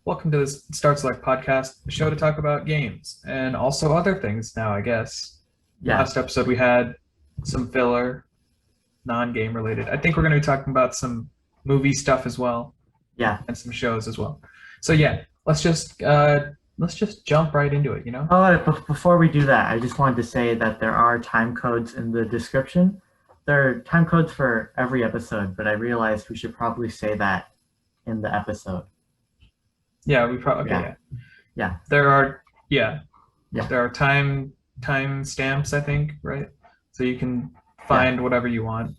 Welcome to this Start Select podcast, a show to talk about games and also other things now, I guess. Yeah, Last episode we had some filler, non-game related. I think we're going to be talking about some movie stuff as well yeah. and some shows as well. So yeah, let's just jump right into it, you know? Before we do that, I just wanted to say that there are time codes in the description. There are time codes for every episode, but I realized we should probably say that in the episode. Yeah, we probably okay, Yeah. yeah. Yeah. There are Yeah. there are time stamps, I think, right? So you can find whatever you want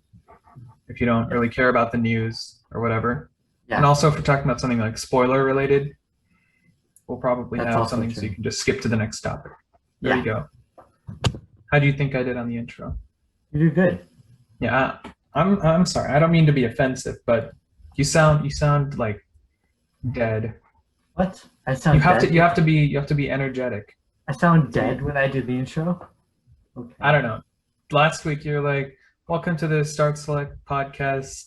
if you don't really care about the news or whatever. Yeah. And also if we're talking about something like spoiler related, we'll probably That's have also something true. so you can just skip to the next topic. There Yeah. you go. How do you think I did on the intro? You do good. Yeah, I'm sorry. I don't mean to be offensive, but you sound like dead. What? I sound dead? You have to be energetic. I sound dead when I do the intro? Okay. I don't know. Last week you were like, "Welcome to the Start Select podcast."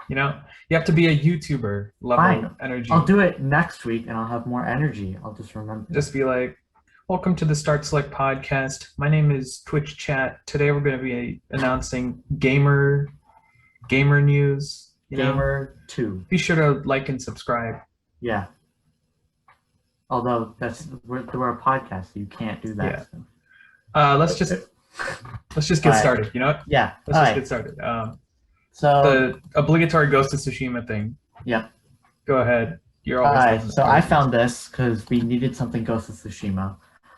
You know, you have to be a YouTuber level Fine. energy. I'll do it next week and I'll have more energy. I'll just remember. Just be like, "Welcome to the Start Select podcast. My name is Twitch Chat. Today we're going to be announcing gamer news. You know? Gamer 2. Be sure to like and subscribe." Yeah. Although we're a podcast, so you can't do that. Yeah. Let's just get Alright. started. You know what? Yeah. Let's All just right. get started. So The obligatory Ghost of Tsushima thing. yeah. Go ahead. You're All always. right. on the So I start. found this because we needed something Ghost of Tsushima.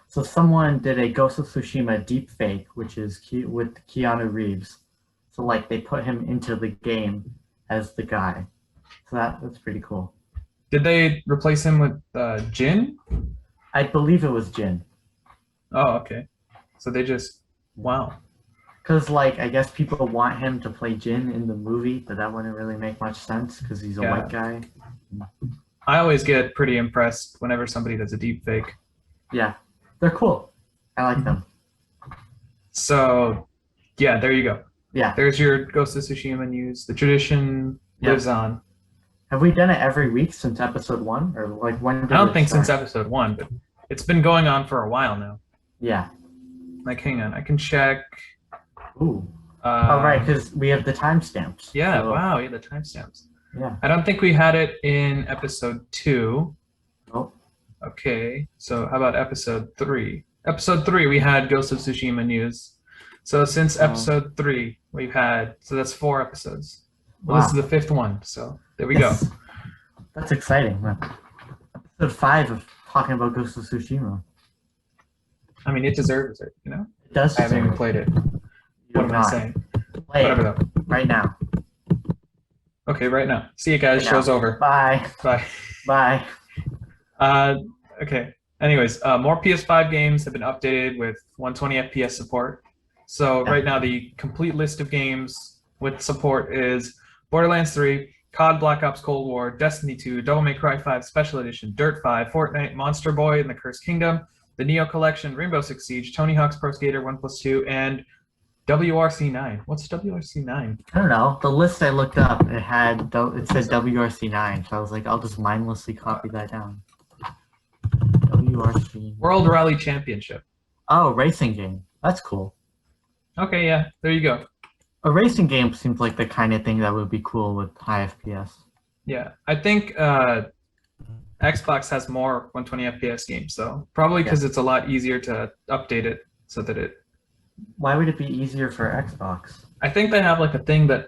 So someone did a Ghost of Tsushima deepfake, which is with Keanu Reeves. So like they put him into the game as the guy. So that's pretty cool. Did they replace him with Jin? I believe it was Jin. Oh, okay. So they just wow. Because, like, I guess people want him to play Jin in the movie, but that wouldn't really make much sense because he's a Yeah. white guy. I always get pretty impressed whenever somebody does a deep fake. Yeah, they're cool. I like them. So, yeah, there you go. Yeah. There's your Ghost of Tsushima news. The tradition Yeah. lives on. Have we done it every week since episode 1? Or, like, when did I don't it think start? since episode 1, but it's been going on for a while now. Yeah. Like, hang on, I can check. Ooh. Oh, right, because we have the timestamps. Yeah, So, wow, yeah, the timestamps. Yeah. I don't think we had it in episode 2. Oh, Okay, so how about episode 3? Episode 3, we had Ghost of Tsushima news. So since episode 3, we've had, so that's 4 episodes. Well, this is wow. the 5th one, so there we Yes. go. That's exciting. Man. Episode 5 of talking about Ghost of Tsushima. I mean, it deserves it, you know? It does I haven't even deserve played it. it. What You're am I not. saying? Play Whatever it though. right now. Okay, right now. See you guys, Right show's now. over. Bye. Bye. Bye. Okay. Anyways, more PS5 games have been updated with 120 FPS support. So Yeah. right now, the complete list of games with support is Borderlands 3, COD Black Ops Cold War, Destiny 2, Devil May Cry 5 Special Edition, Dirt 5, Fortnite, Monster Boy and the Cursed Kingdom, the Neo Collection, Rainbow Six Siege, Tony Hawk's Pro Skater 1+2, and WRC9. What's WRC9? I don't know. The list I looked up, it said WRC9, so I was like, I'll just mindlessly copy that down. WRC. World Rally Championship. Oh, racing game. That's cool. Okay, yeah, there you go. A racing game seems like the kind of thing that would be cool with high FPS. Yeah, I think Xbox has more 120 FPS games, though. Probably because it's a lot easier to update it so that it. Why would it be easier for Xbox? I think they have like a thing that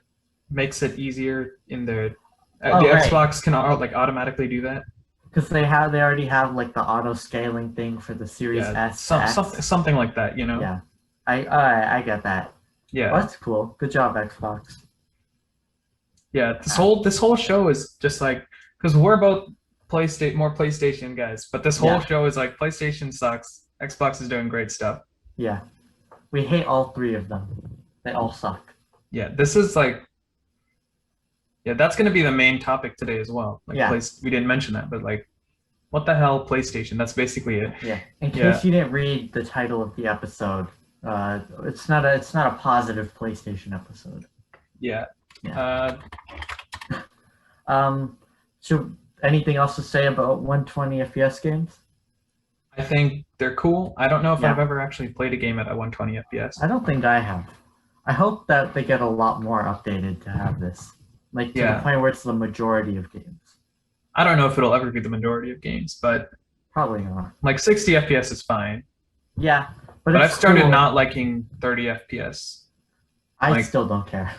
makes it easier in their. Oh, the right. Xbox can like automatically do that. Because they already have like the auto scaling thing for the Series Yeah, S. to X. something like that, you know. Yeah, I get that. Yeah, Well, that's cool. Good job, Xbox. yeah. This whole show is just like because we're both more PlayStation guys, but this whole Yeah. show is like PlayStation sucks. Xbox is doing great stuff. Yeah, we hate all 3 of them. They all suck. Yeah, this is like. Yeah, that's going to be the main topic today as well. Like, Yeah. we didn't mention that, but like, what the hell, PlayStation? That's basically it. Yeah. In case Yeah. you didn't read the title of the episode, it's not a positive PlayStation episode. Yeah. So Anything else to say about 120 FPS games? I think they're cool. I don't know if Yeah. I've ever actually played a game at a 120 FPS. I don't think I have. I hope that they get a lot more updated to have this, like to the Yeah. point where it's the majority of games. I don't know if it'll ever be the majority of games, but Probably not. like 60 FPS is fine. Yeah, but But it's I've started cool. not liking 30 FPS. I like- still don't care.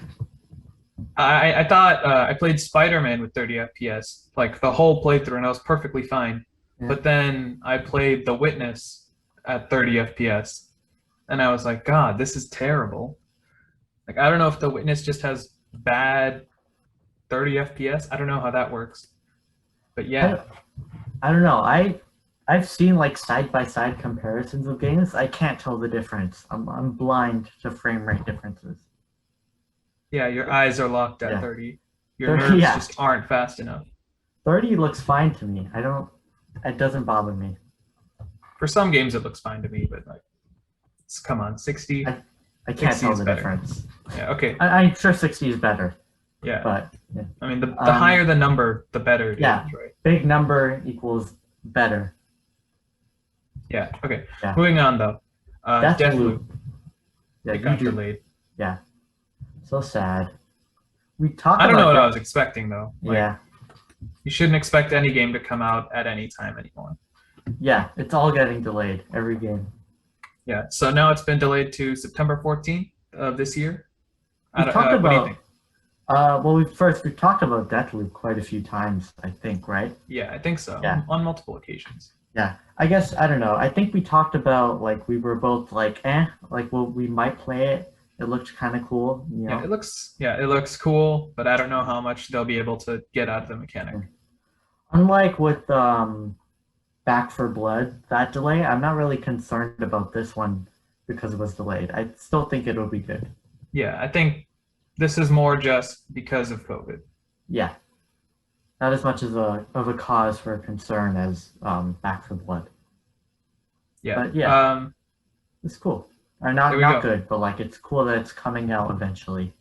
I thought I played Spider-Man with 30 FPS, like the whole playthrough, and I was perfectly fine. Yeah. But then I played The Witness at 30 FPS, and I was like, God, this is terrible. Like, I don't know if The Witness just has bad 30 FPS. I don't know how that works. But yeah, I don't know. I've seen like side by side comparisons of games. I can't tell the difference. I'm blind to frame rate differences. yeah, your eyes are locked at Yeah. 30. Your 30, nerves yeah. just aren't fast enough. 30 looks fine to me. It doesn't bother me. For some games, it looks fine to me, but like, come on, 60. I can't 60 tell is the better. difference. Yeah, okay. I'm sure 60 is better, Yeah. but yeah. I mean, the higher the number, the better it Yeah. is, right? Big number equals better. Yeah, okay. Yeah. Moving on, though. Deathloop. Yeah, It you got do. delayed. Yeah. So sad. We talked I don't know about what I was expecting, though. Like, Yeah. You shouldn't expect any game to come out at any time anymore. Yeah, it's all getting delayed. Every game. Yeah, so now it's been delayed to September 14th of this year. We talked what do you about think? well we've talked about Deathloop quite a few times, I think, right? Yeah, I think so. Yeah. On multiple occasions. Yeah. I guess I don't know. I think we talked about like we were both like, like well we might play it. It looked kind of cool, you know. Yeah, it looks cool, but I don't know how much they'll be able to get out of the mechanic. Unlike with Back for Blood, that delay, I'm not really concerned about this one because it was delayed. I still think it'll be good. Yeah, I think this is more just because of COVID. Yeah. Not as much of a cause for concern as Back for Blood. Yeah. But yeah. It's cool. Or not There we go. good, but like it's cool that it's coming out eventually.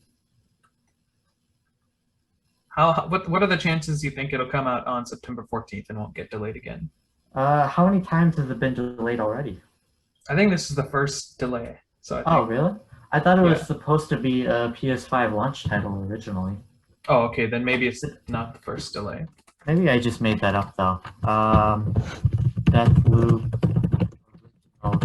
What are the chances you think it'll come out on September 14th and won't get delayed again? How many times has it been delayed already? I think this is the first delay. So I think, Oh, really? I thought it was Yeah. supposed to be a PS5 launch title originally. Oh, okay, then maybe it's not the first delay. Maybe I just made that up though. Deathloop. Oh,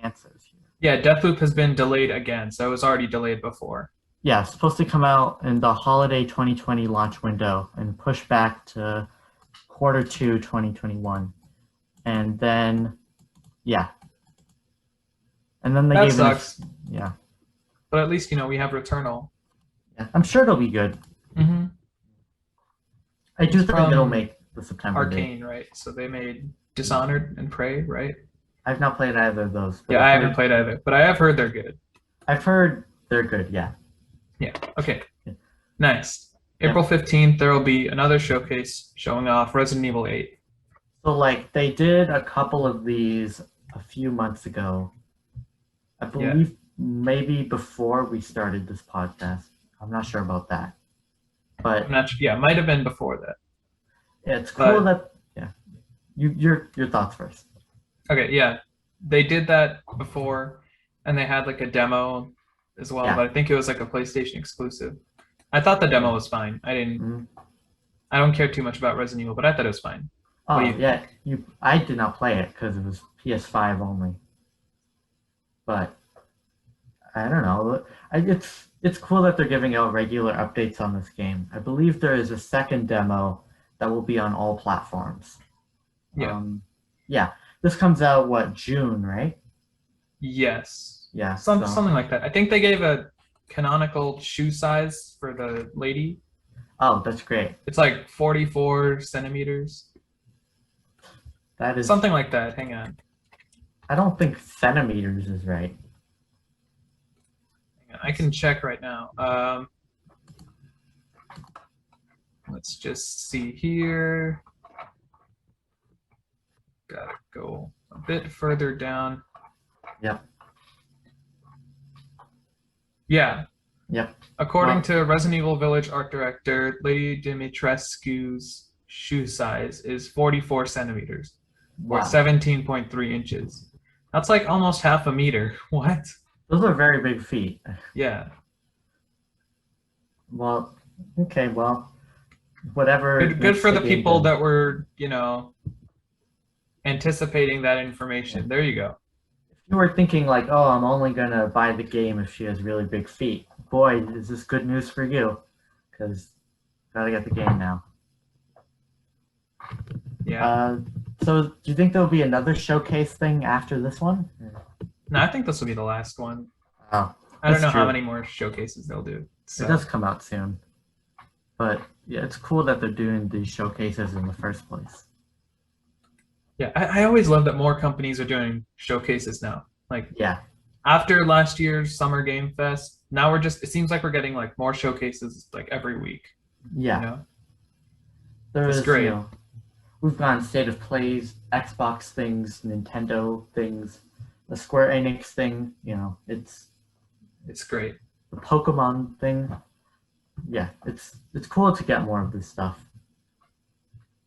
answers here. Yeah, Deathloop has been delayed again, so it was already delayed before. Yeah, it's supposed to come out in the holiday 2020 launch window and push back to Q2 2021. And then, yeah. And then they That gave sucks. Yeah. But at least, we have Returnal. Yeah. I'm sure it'll be good. Mm-hmm. I do It's think it'll from make the September date. Arcane, right? So they made Dishonored and Prey, right? I've not played either of those. But Yeah, I haven't played either, but I have heard they're good. I've heard they're good, yeah. Yeah, okay. Yeah. Next. Yeah. April 15th, there will be another showcase showing off Resident Evil 8. So, like, they did a couple of these a few months ago. I believe maybe before we started this podcast. I'm not sure about that. But I'm not sure. Yeah, might have been before that. it's cool But- that, your thoughts first. Okay, yeah. They did that before, and they had like a demo as well, Yeah. but I think it was like a PlayStation exclusive. I thought the demo was fine. Mhm. I don't care too much about Resident Evil, but I thought it was fine. Oh, What do you yeah. I did not play it because it was PS5 only. But I don't know. It's cool that they're giving out regular updates on this game. I believe there is a second demo that will be on all platforms. Yeah. Yeah. This comes out June, right? Yes. Yeah. Something like that. I think they gave a canonical shoe size for the lady. Oh, that's great. It's like 44 centimeters. That is Something like that. Hang on. I don't think centimeters is right. I can check right now. Let's just see here. Gotta go a bit further down. Yep. Yeah. Yep. According Well, to Resident Evil Village art director Lady Dimitrescu's shoe size is 44 centimeters, or wow. 17.3 inches. That's like almost half a meter. What? Those are very big feet. Yeah. Well, okay, well, whatever Good makes for the the game people good. that were, anticipating that information. There you go. If you were thinking like, oh, I'm only gonna buy the game if she has really big feet, boy, is this good news for you, because gotta get the game now. Yeah. So do you think there'll be another showcase thing after this one? No, I think this will be the last one. Oh, I don't that's know how true. many more showcases they'll do. It does come out soon. But yeah, it's cool that they're doing these showcases in the first place. Yeah, I always love that more companies are doing showcases now. Like Yeah, after last year's Summer Game Fest, now it seems like we're getting like more showcases like every week. yeah. You know? There's, It's great. We've gone State of Plays, Xbox things, Nintendo things, the Square Enix thing, it's It's great. the Pokemon thing. Yeah, it's cool to get more of this stuff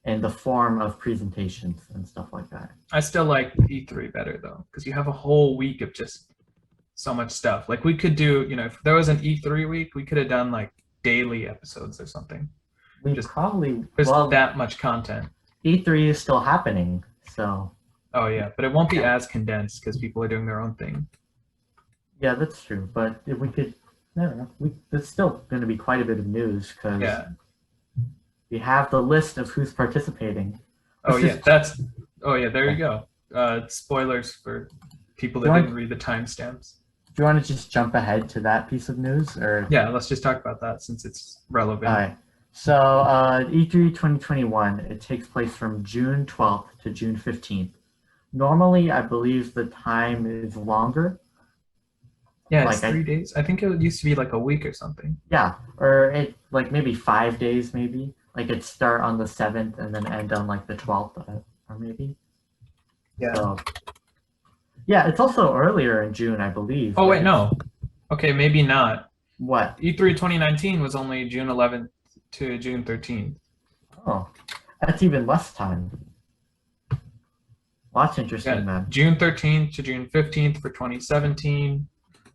in the form of presentations and stuff like that. I still like E3 better though, because you have a whole week of just so much stuff. Like we could do, if there was an E3 week, we could have done like daily episodes or something. We Just probably There's well, that much content. E3 is still happening, so Oh yeah, but it won't be as condensed because people are doing their own thing. yeah, that's true. But if we could, I don't know, there's still going to be quite a bit of news because Yeah. we have the list of who's participating. Oh This yeah, is- there you go. Spoilers for people that You want- didn't read the timestamps. Do you want to just jump ahead to that piece of news, or? Yeah, let's just talk about that since it's relevant. All right. So E3 2021, it takes place from June 12th to June 15th. Normally, I believe the time is longer. Yeah, it's Like, 3 days. I think it used to be like a week or something. Yeah, or it like maybe 5 days, maybe. Like it'd start on the 7th and then end on like the 12th, or maybe. Yeah. So, yeah, it's also earlier in June, I believe. Oh right? wait, no. Okay, maybe not. What? E3 2019 was only June 11th to June 13th. Oh, that's even less time. Well, that's interesting, Yeah, man. June 13th to June 15th for 2017.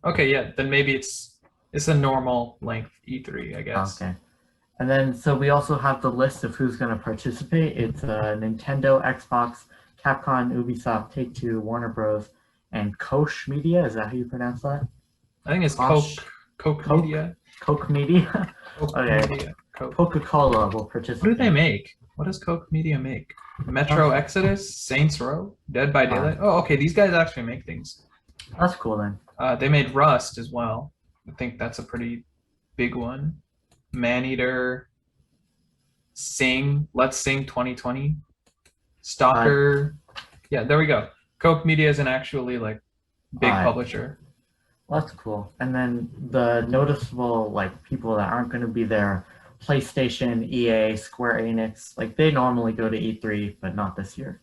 Okay, yeah, then maybe it's a normal length E3, I guess. Okay. And then, so we also have the list of who's going to participate. It's Nintendo, Xbox, Capcom, Ubisoft, Take-Two, Warner Bros., and Koch Media. Is that how you pronounce that? I think it's Koch- Coke Coke? Media. Koch Media. Coke Okay. Media. Coke. Coca-Cola will What participate. do they make? What does Coke Media make? Metro Exodus, Saints Row, Dead by Daylight. Oh, okay, these guys actually make things. That's cool then. They made Rust as well. I think that's a pretty big one. Maneater, Sing, Let's Sing 2020, Stalker. Yeah, there we go. Coke Media is an actually like big Alright. publisher. Well, that's cool. And then the noticeable like people that aren't going to be there: PlayStation, EA, Square Enix. Like they normally go to E3, but not this year.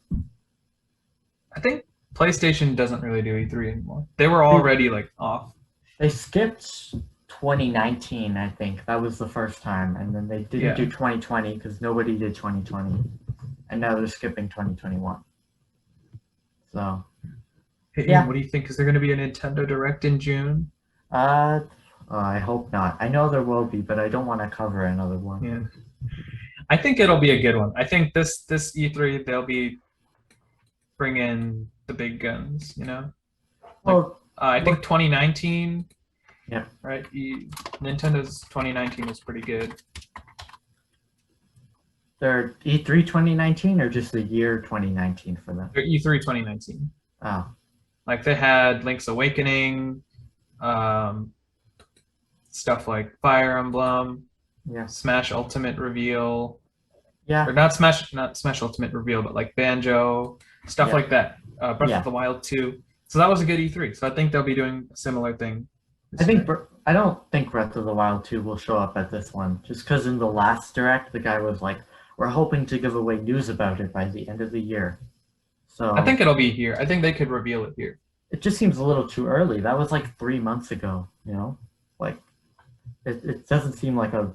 I think PlayStation doesn't really do E3 anymore. They were already like off. They skipped 2019, I think. That was the first time. And then they didn't Yeah. do 2020 because nobody did 2020. And now they're skipping 2021. So, Hey, Yeah. Ian, what do you think? Is there going to be a Nintendo Direct in June? I hope not. I know there will be, but I don't want to cover another one. Yeah. I think it'll be a good one. I think this E3 they'll be bringing the big guns, Well, I think 2019. Yeah. Right. Nintendo's 2019 was pretty good. they're E3 2019 or just the year 2019 for them? Their E3 2019. Oh, Like they had Link's Awakening, stuff like Fire Emblem, yeah. Smash Ultimate Reveal, Yeah. or not Smash Ultimate Reveal, but like Banjo, stuff Yeah. like that. Breath Yeah. of the Wild 2. So that was a good E3. So I think they'll be doing a similar thing. I don't think Breath of the Wild 2 will show up at this one, just because in the last direct the guy was like, "We're hoping to give away news about it by the end of the year." So I think it'll be here. I think they could reveal it here. it just seems a little too early. That was like 3 months ago, Like it doesn't seem like a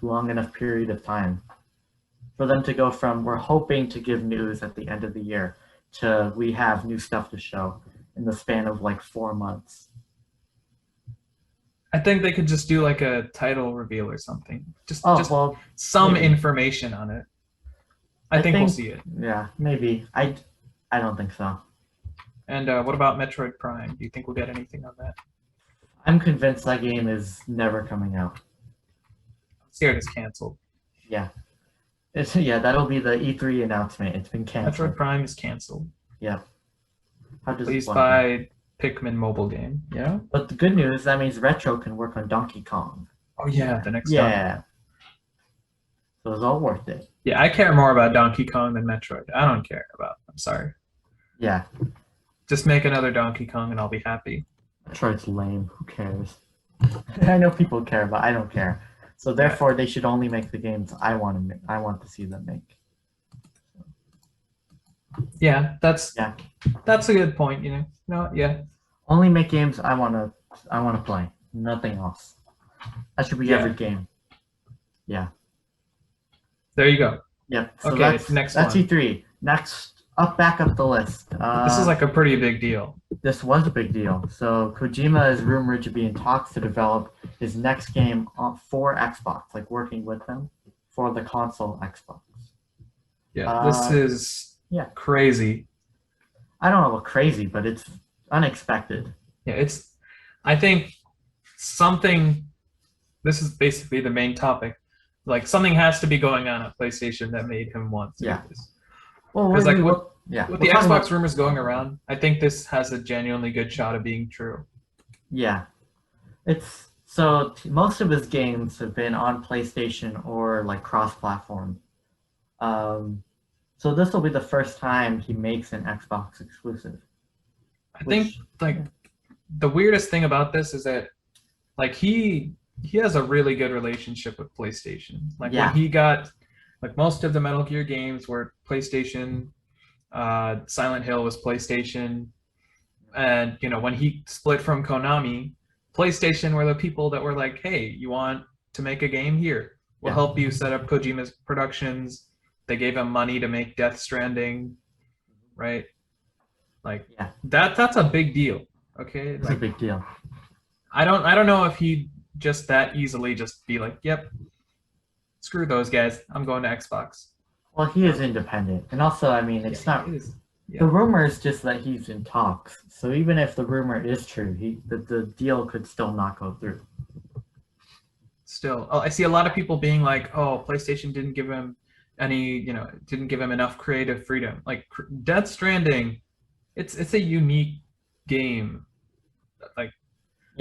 long enough period of time for them to go from we're hoping to give news at the end of the year to we have new stuff to show in the span of like 4 months. I think they could just do like a title reveal or something. Just Well, some maybe. information on it. I think we'll see it. Yeah, maybe. I don't think so. And what about Metroid Prime? Do you think we'll get anything on that? I'm convinced that game is never coming out. I'm scared it's canceled. Yeah. That'll be the E3 announcement. It's been canceled. Metroid Prime is canceled. Yeah. How Please disappointing. buy Pikmin mobile game. Yeah. But the good news, that means Retro can work on Donkey Kong. Oh yeah, the next. Yeah. So it's all worth it. Yeah, I care more about Donkey Kong than Metroid. I don't care about. I'm sorry. Yeah. Just make another Donkey Kong and I'll be happy. Metroid's lame. Who cares? I know people care, but I don't care. So therefore, they should only make the games I want to see them make. Yeah, that's a good point. You know. No, yeah. Only make games I want to play. Nothing else. That should be every game. Yeah. There you go. Yep. So Okay, that's next that's one. E3. Next, back up the list. This is like a pretty big deal. This was a big deal. So Kojima is rumored to be in talks to develop his next game for Xbox, like working with them for the console Xbox. Yeah, this is crazy. I don't know about crazy, but it's unexpected. Yeah, I think this is basically the main topic. Like something has to be going on at PlayStation that made him want to do this. Well, because like with the Xbox about rumors going around, I think this has a genuinely good shot of being true. Yeah, most of his games have been on PlayStation or like cross-platform. So this will be the first time he makes an Xbox exclusive. I think like the weirdest thing about this is that like he has a really good relationship with PlayStation. Like when he got like most of the Metal Gear games were PlayStation, Silent Hill was PlayStation, and you know when he split from Konami, PlayStation were the people that were like, hey, you want to make a game here? We'll help you set up Kojima's productions. They gave him money to make Death Stranding, right? Like that's a big deal. Okay, it's a big deal. I don't know if he'd just that easily just be like, yep, screw those guys, I'm going to Xbox. Well, he is independent, and also, I mean, it's not. The rumor is just that he's in talks. So even if the rumor is true, the deal could still not go through. Still, I see a lot of people being like, oh, PlayStation didn't give him didn't give him enough creative freedom. Like Death Stranding, it's a unique game. Like,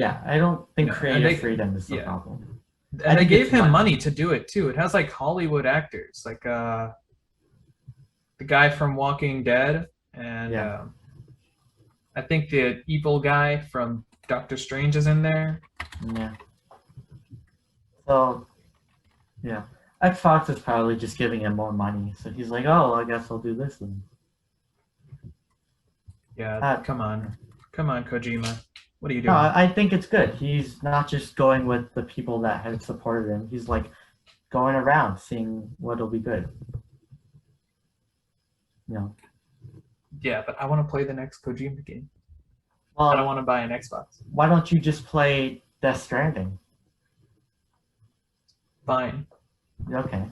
I don't think creative freedom is the problem. And they gave him money to do it too. It has like Hollywood actors, like the guy from Walking Dead, and I think the evil guy from Doctor Strange is in there. Yeah. So, Xbox is probably just giving him more money. So he's like, oh, I guess I'll do this then. Yeah, come on, Kojima. What are you doing? No, I think it's good. He's not just going with the people that have supported him. He's like going around seeing what'll be good. Yeah, but I want to play the next Kojima game. Well, I don't want to buy an Xbox. Why don't you just play Death Stranding? Fine. Okay.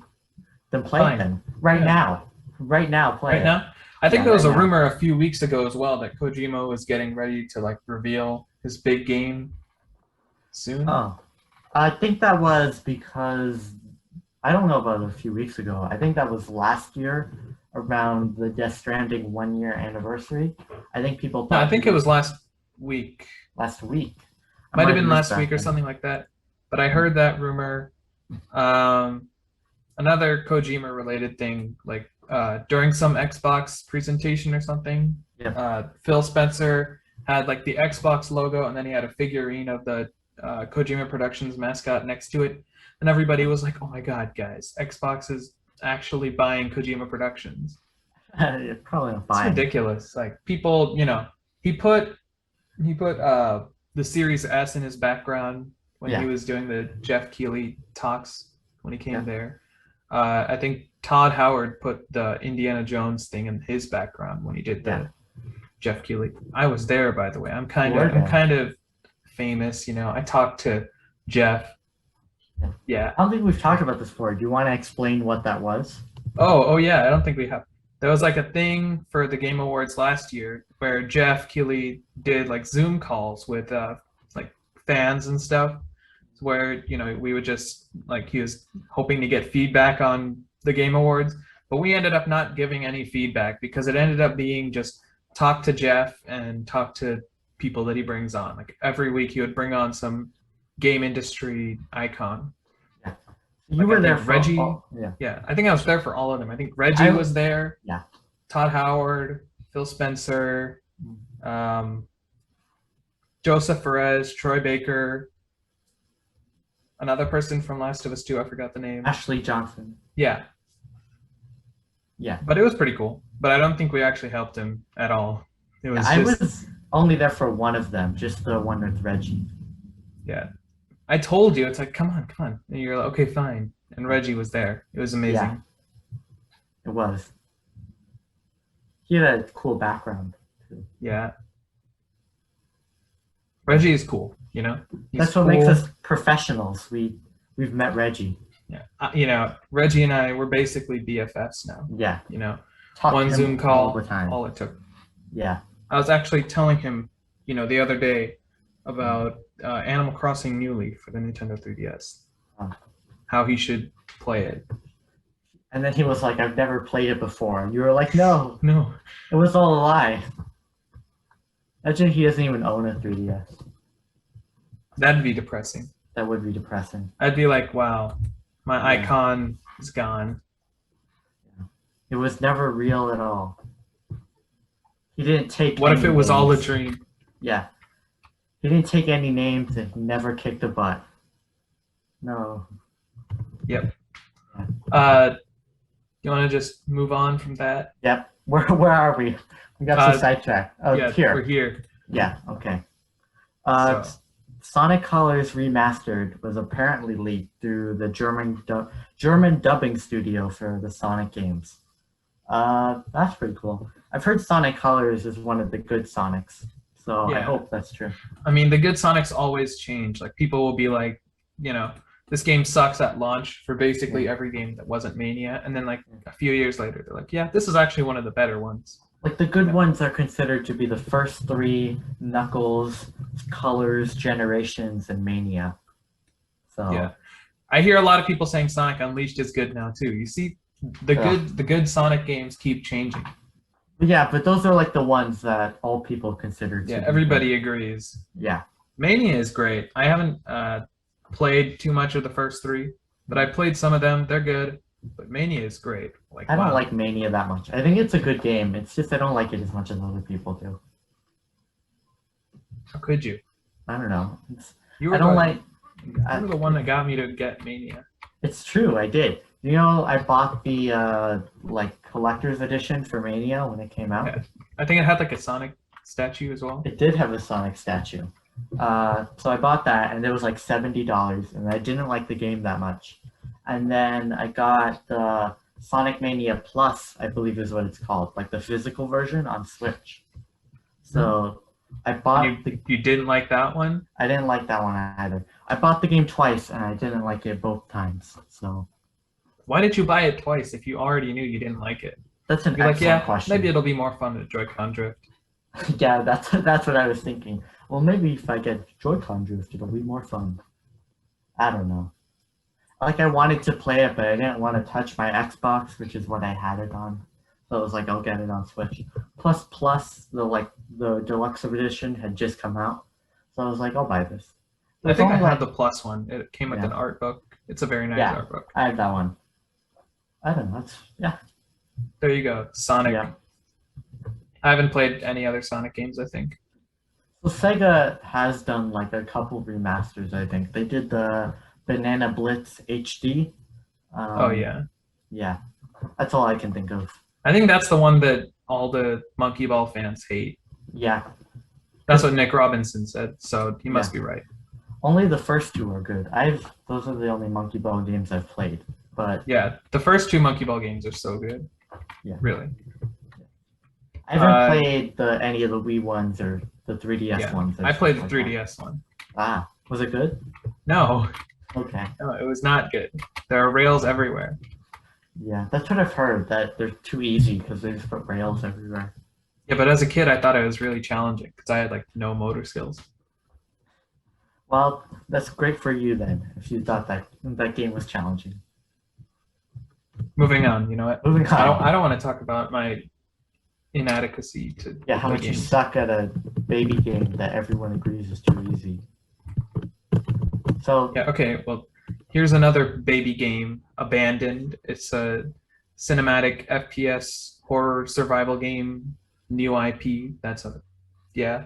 Then play it then. Right now, play it. Right now? I think there was a rumor a few weeks ago as well that Kojima was getting ready to like reveal his big game soon. Oh. I think that was because I don't know about a few weeks ago. I think that was last year around the Death Stranding 1-year anniversary. I think people thought I think it was last week. Last week. Might have been last week or something like that. But I heard that rumor. Another Kojima related thing, like during some Xbox presentation or something, Phil Spencer had like the Xbox logo and then he had a figurine of the Kojima Productions mascot next to it, and everybody was like, oh my god, guys, Xbox is actually buying Kojima Productions. Probably not buying. It's ridiculous. Like people, he put the Series S in his background when Yeah. he was doing the Jeff Keighley talks when he came Yeah. there. I think Todd Howard put the Indiana Jones thing in his background when he did the Jeff Keighley. I was there, by the way. I'm kind of famous, you know. I talked to Jeff. Yeah. I don't think we've talked about this before. Do you want to explain what that was? Oh yeah. I don't think we have. There was like a thing for the Game Awards last year where Jeff Keighley did like Zoom calls with like fans and stuff, where we would just like he was hoping to get feedback on the Game Awards, but we ended up not giving any feedback because it ended up being just talk to Jeff and talk to people that he brings on. Like every week he would bring on some game industry icon. Yeah. You were there for Reggie. Yeah. I think I was there for all of them. I think Reggie was there. Yeah. Todd Howard, Phil Spencer, Joseph Perez, Troy Baker, another person from Last of Us 2, I forgot the name. Ashley Johnson. Yeah. Yeah. But it was pretty cool. But I don't think we actually helped him at all. It was I was only there for one of them, just the one with Reggie. Yeah. I told you, it's like, come on. And you're like, okay, fine. And Reggie was there. It was amazing. Yeah. It was. He had a cool background, too. Yeah. Reggie is cool, you know? That's what makes us professionals. We've met Reggie. Yeah. Reggie and I, we're basically BFFs now. Yeah. One Zoom call, all the time. all it took. Yeah. I was actually telling him, the other day about Animal Crossing New Leaf for the Nintendo 3DS. How he should play it. And then he was like, I've never played it before. And you were like, no. It was all a lie. Imagine he doesn't even own a 3DS. That'd be depressing. That would be depressing. I'd be like, wow, my icon is gone. It was never real at all. He didn't take What if it was names. all a dream? Yeah. He didn't take any names and never kicked a butt. No. Yep. You want to just move on from that? Yep. Where are we? We got some sidetracked. Oh, yeah, here. We're here. Yeah, okay. Sonic Colors Remastered was apparently leaked through the German dubbing studio for the Sonic games. That's pretty cool. I've heard Sonic Colors is one of the good Sonics, so I hope that's true. I mean, the good Sonics always change. Like, people will be like, this game sucks at launch for basically every game that wasn't Mania, and then like a few years later, they're like, yeah, this is actually one of the better ones. Like the good ones are considered to be the first three Knuckles, Colors, Generations, and Mania. So yeah, I hear a lot of people saying Sonic Unleashed is good now too. You see, the good Sonic games keep changing. Yeah, but those are like the ones that all people consider. Yeah, everybody agrees. Yeah, Mania is great. I haven't played too much of the first three, but I played some of them. They're good. But Mania is great. Like, I don't like Mania that much. I think it's a good game. It's just I don't like it as much as other people do. How could you? I don't know. You were the one that got me to get Mania. It's true, I did. I bought the collector's edition for Mania when it came out. Yeah. I think it had like a Sonic statue as well. It did have a Sonic statue. So I bought that, and it was like $70, and I didn't like the game that much. And then I got the Sonic Mania Plus, I believe is what it's called, like the physical version on Switch. So I bought You didn't like that one? I didn't like that one either. I bought the game twice, and I didn't like it both times. So why did you buy it twice if you already knew you didn't like it? That's an excellent question. Maybe it'll be more fun to Joy-Con drift. Yeah, that's what I was thinking. Well, maybe if I get Joy-Con drift, it'll be more fun. I don't know. Like, I wanted to play it, but I didn't want to touch my Xbox, which is what I had it on. So I was like, I'll get it on Switch. Plus, the deluxe edition had just come out. So I was like, I'll buy this. I think I had the Plus one. It came with an art book. It's a very nice art book. I had that one. I don't know. There you go. Sonic. Yeah. I haven't played any other Sonic games, I think. So Sega has done like a couple remasters, I think. They did the Banana Blitz HD. Yeah. Yeah. That's all I can think of. I think that's the one that all the Monkey Ball fans hate. Yeah. That's what Nick Robinson said, so he must be right. Only the first two are good. Those are the only Monkey Ball games I've played. But Yeah, the first two Monkey Ball games are so good. Yeah. Really. I haven't played any of the Wii ones or the 3DS ones. I played the 3DS one. Ah, was it good? No. Okay. No, it was not good. There are rails everywhere. Yeah, that's what I've heard, that they're too easy because they just put rails everywhere. Yeah, but as a kid, I thought it was really challenging because I had like no motor skills. Well, that's great for you then, if you thought that game was challenging. Moving on, you know what? Moving on. I don't want to talk about my inadequacy to how much you suck at a baby game that everyone agrees is too easy. So yeah, okay, well, here's another baby game, Abandoned. It's a cinematic FPS horror survival game, new IP. That's a yeah.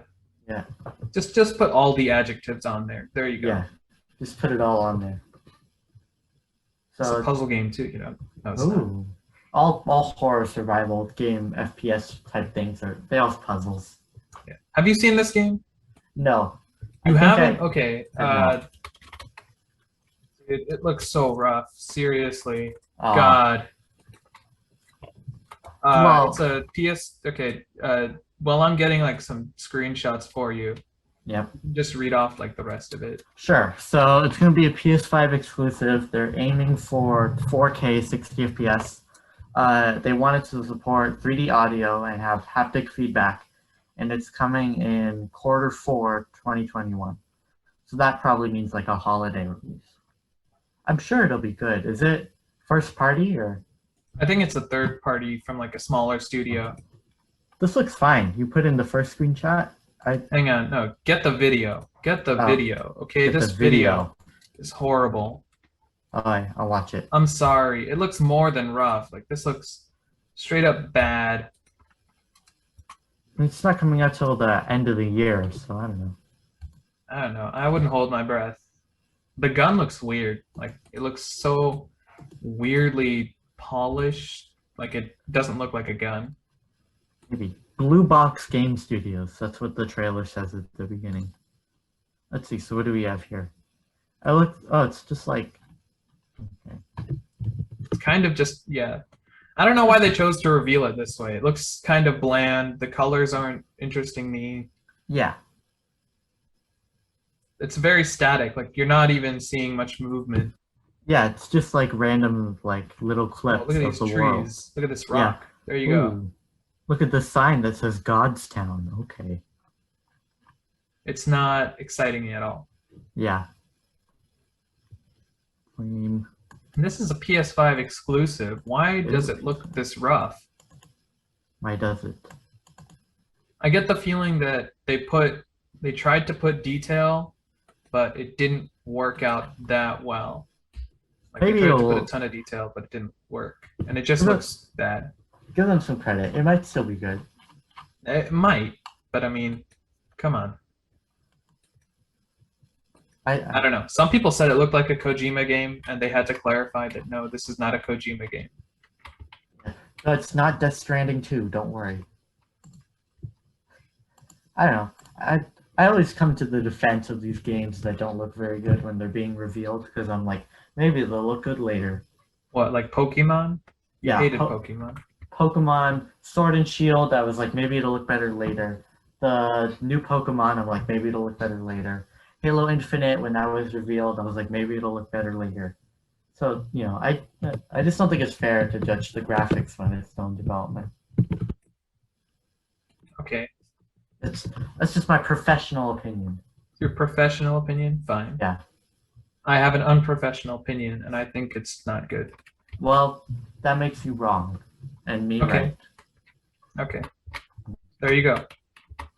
Just put all the adjectives on there. There you go. Yeah, just put it all on there. So it's a puzzle game too, you know. Ooh. All horror survival game FPS type things they all have puzzles. Yeah. Have you seen this game? No. You haven't? Okay. It looks so rough. Seriously. God. It's a PS. Okay. Well, I'm getting like some screenshots for you. Yep. Just read off like the rest of it. Sure. So it's going to be a PS5 exclusive. They're aiming for 4K 60 FPS. They wanted to support 3D audio and have haptic feedback, and it's coming in Q4 2021. So that probably means like a holiday release. I'm sure it'll be good. Is it first party or? I think it's a third party from like a smaller studio. This looks fine. You put in the first screenshot? Hang on. No, get the video. Get the video. Okay, this video is horrible. Oh, I'll watch it. I'm sorry. It looks more than rough. Like, this looks straight up bad. It's not coming out till the end of the year, so I don't know. I don't know. I wouldn't hold my breath. The gun looks weird. Like, it looks so weirdly polished. Like, it doesn't look like a gun. Maybe. Blue Box Game Studios. That's what the trailer says at the beginning. Let's see. So what do we have here? Oh, it's just like... Okay. It's kind of just, yeah. I don't know why they chose to reveal it this way. It looks kind of bland. The colors aren't interesting me. Yeah. It's very static. Like, you're not even seeing much movement. Yeah, it's just like random, like, little clips look at these of the trees. world. Look at this rock. Yeah. There you go. Look at the sign that says Godstown. Okay. It's not exciting me at all. Yeah. Flame. And this is a PS5 exclusive. Why does it look this rough? Why does it? I get the feeling that they tried to put detail, but it didn't work out that well. Like, maybe they tried to put a ton of detail, but it didn't work. And it just looks bad. Give them some credit. It might still be good. It might, but I mean, come on. I don't know. Some people said it looked like a Kojima game, and they had to clarify that no, this is not a Kojima game. No, it's not Death Stranding 2. Don't worry. I don't know. I always come to the defense of these games that don't look very good when they're being revealed, because I'm like, maybe they'll look good later. What, like Pokemon? Yeah. I hated Pokemon. Pokemon Sword and Shield, I was like, maybe it'll look better later. The new Pokemon, I'm like, maybe it'll look better later. Halo Infinite, when that was revealed, I was like, maybe it'll look better later. So, you know, I just don't think it's fair to judge the graphics when it's still in development. Okay. That's just my professional opinion. Your professional opinion? Fine. Yeah. I have an unprofessional opinion, and I think it's not good. Well, that makes you wrong. And me right. Okay. There you go.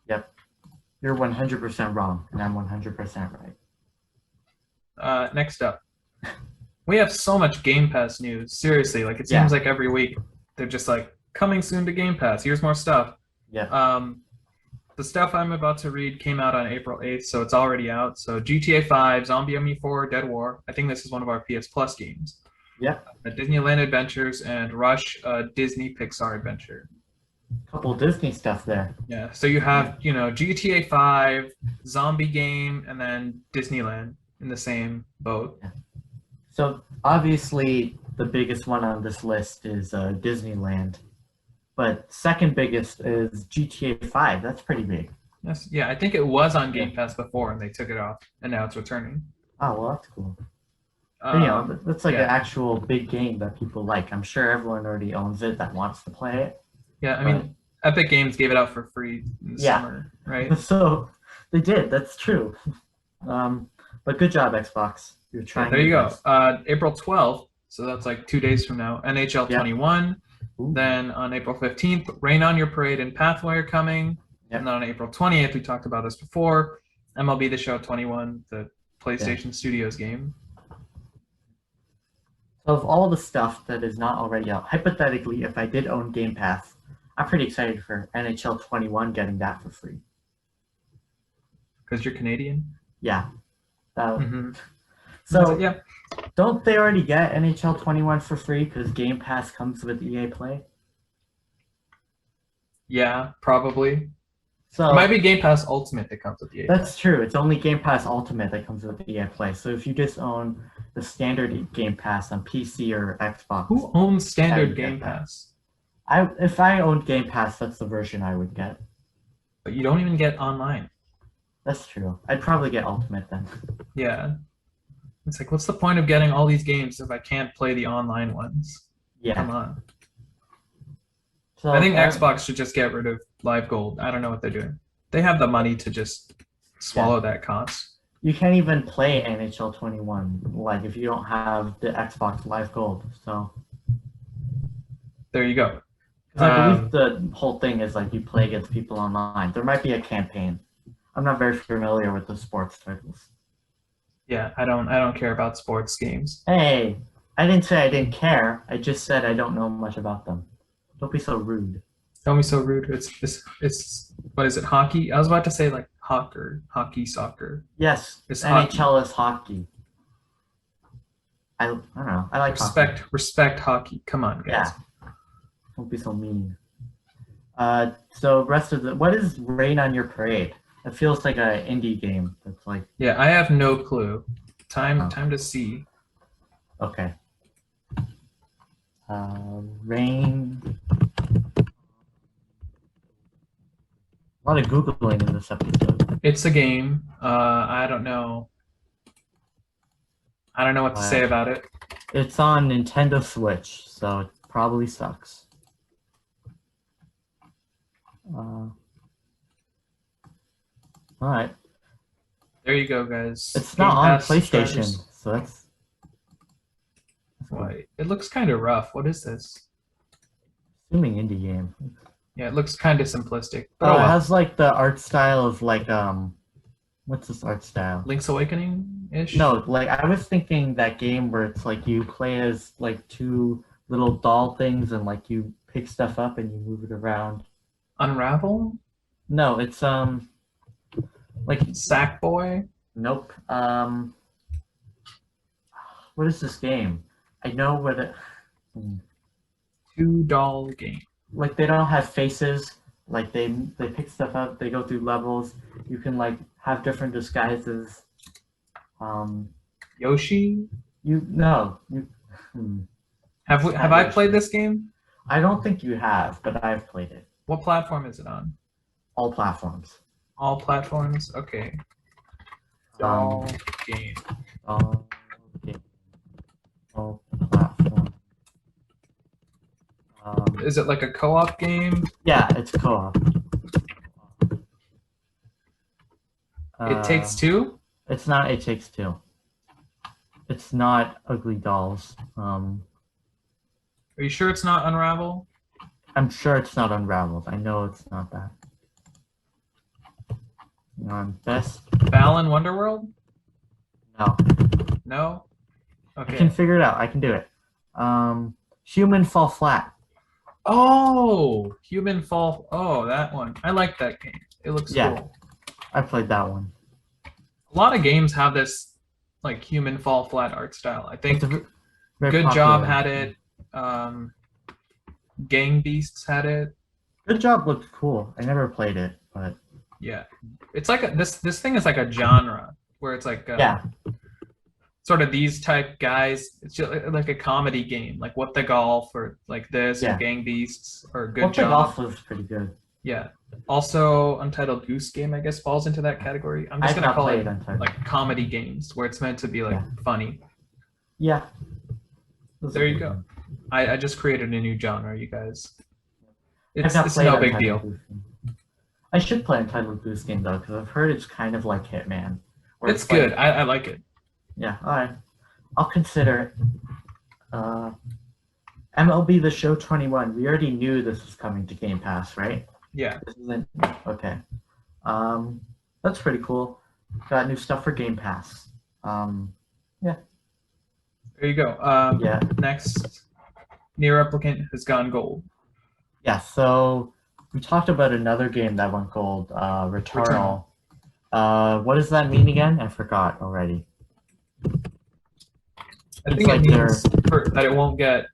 Yep. You're 100% wrong, and I'm 100% right. Next up. We have so much Game Pass news. Seriously, like, it seems like every week they're just like, coming soon to Game Pass. Here's more stuff. Yeah. The stuff I'm about to read came out on April 8th, so it's already out. So GTA 5, Zombie ME4, Dead War. I think this is one of our PS Plus games. Yeah. Disneyland Adventures and Rush, Disney Pixar adventure. couple Disney stuff there. Yeah. So you have, GTA 5, zombie game, and then Disneyland in the same boat. So obviously the biggest one on this list is Disneyland, but second biggest is GTA 5. That's pretty big. Yes. Yeah, I think it was on Game Pass before and they took it off and now it's returning. Oh, well, that's cool. But, that's like yeah. an actual big game that people like. I'm sure everyone already owns it that wants to play it. Yeah, I mean, Epic Games gave it out for free in the summer, right? So they did. That's true. But good job, Xbox. You're trying. There you go. April 12th, so that's like 2 days from now. NHL 21. Ooh. Then on April 15th, Rain on Your Parade and Pathway are coming. Yep. And then on April 20th, we talked about this before, MLB The Show 21, the PlayStation Studios game. So of all the stuff that is not already out, hypothetically, if I did own Game Pass, I'm pretty excited for NHL 21 getting that for free. Because you're Canadian? Yeah. Mm-hmm. So yeah. Don't they already get NHL 21 for free because Game Pass comes with EA Play? Yeah, probably. So it might be Game Pass Ultimate that comes with EA Play. That's true. It's only Game Pass Ultimate that comes with EA Play. So if you just own the standard Game Pass on PC or Xbox. Who owns standard Game Pass? If I owned Game Pass, that's the version I would get. But you don't even get online. That's true. I'd probably get Ultimate then. Yeah. It's like, what's the point of getting all these games if I can't play the online ones? Yeah. Come on. So I think Xbox should just get rid of Live Gold. I don't know what they're doing. They have the money to just swallow that cost. You can't even play NHL 21, like, if you don't have the Xbox Live Gold, so. There you go. I believe the whole thing is, like, you play against people online. There might be a campaign. I'm not very familiar with the sports titles. Yeah, I don't care about sports games. Hey, I didn't say I didn't care. I just said I don't know much about them. Don't be so rude. Don't be so rude. It's what is it? Hockey? I was about to say like hockey, soccer. Yes, it's NHL hockey. is hockey. I don't know. I like respect hockey. Come on, guys. Yeah. Don't be so mean. So rest of the what is Rain on Your Parade? It feels like an indie game. That's like. Yeah, I have no clue. Time to see. Okay. Rain. A lot of Googling in this episode. It's a game. I don't know. I don't know what to say about it. It's on Nintendo Switch, so it probably sucks. Alright. There you go, guys. It's not on PlayStation, so that's why. It looks kind of rough. What is this? Assuming indie game. Yeah, it looks kind of simplistic. But it has like the art style of like what's this art style? Link's Awakening-ish? No, like I was thinking that game where it's like you play as like two little doll things and like you pick stuff up and you move it around. Unravel? No, it's like Sackboy? Nope. What is this game? I know what it. Two doll game. Like they don't have faces. Like they pick stuff up. They go through levels. You can like have different disguises. Yoshi? Have I played this game? I don't think you have, but I've played it. What platform is it on? All platforms. All platforms? Okay. Doll game. All game. All platform. Is it like a co-op game? Yeah, it's co-op. It Takes Two? It's not It Takes Two. It's not Ugly Dolls. Are you sure it's not Unravel? I'm sure it's not Unraveled. I know it's not that. Best. Balan Wonderworld? No. No? Okay. I can figure it out. I can do it. Human Fall Flat. Oh! Human Fall... Oh, that one. I like that game. It looks cool. I played that one. A lot of games have this, like, Human Fall Flat art style. I think Good Job had it. Gang Beasts had it. Good Job looked cool. I never played it, but Yeah, it's like this thing is like a genre where it's like yeah, sort of these type guys. It's just like a comedy game, like What the Golf or like this or yeah. Gang Beasts or Good What the Job. Golf was pretty good. Yeah. Also, Untitled Goose Game, I guess, falls into that category. I'm just I've gonna not call played it Untitled. like comedy games where it's meant to be like funny. Yeah. Those There are you good go. ones. I just created a new genre, you guys. I've It's not it's played no big Untitled deal. Goose Game. I should play Untitled Goose Game though, because I've heard it's kind of like Hitman. where It's good. like- I like it. yeah, alright. I'll consider it. MLB The Show 21. We already knew this was coming to Game Pass, right? Yeah. This isn't okay. That's pretty cool. Got new stuff for Game Pass. There you go. Yeah. Next, NieR Replicant has gone gold. Yeah, so we talked about another game that went gold, Returnal. What does that mean again? I forgot already. I think like it means that it won't get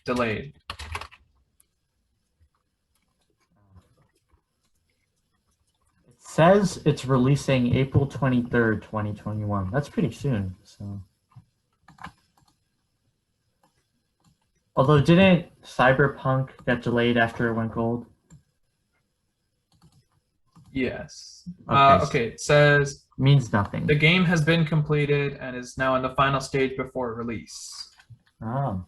delayed. It says it's releasing April 23rd, 2021. That's pretty soon. So, although didn't Cyberpunk get delayed after it went gold? Yes. Okay. Okay. It says Means nothing. the game has been completed and is now in the final stage before release. Oh.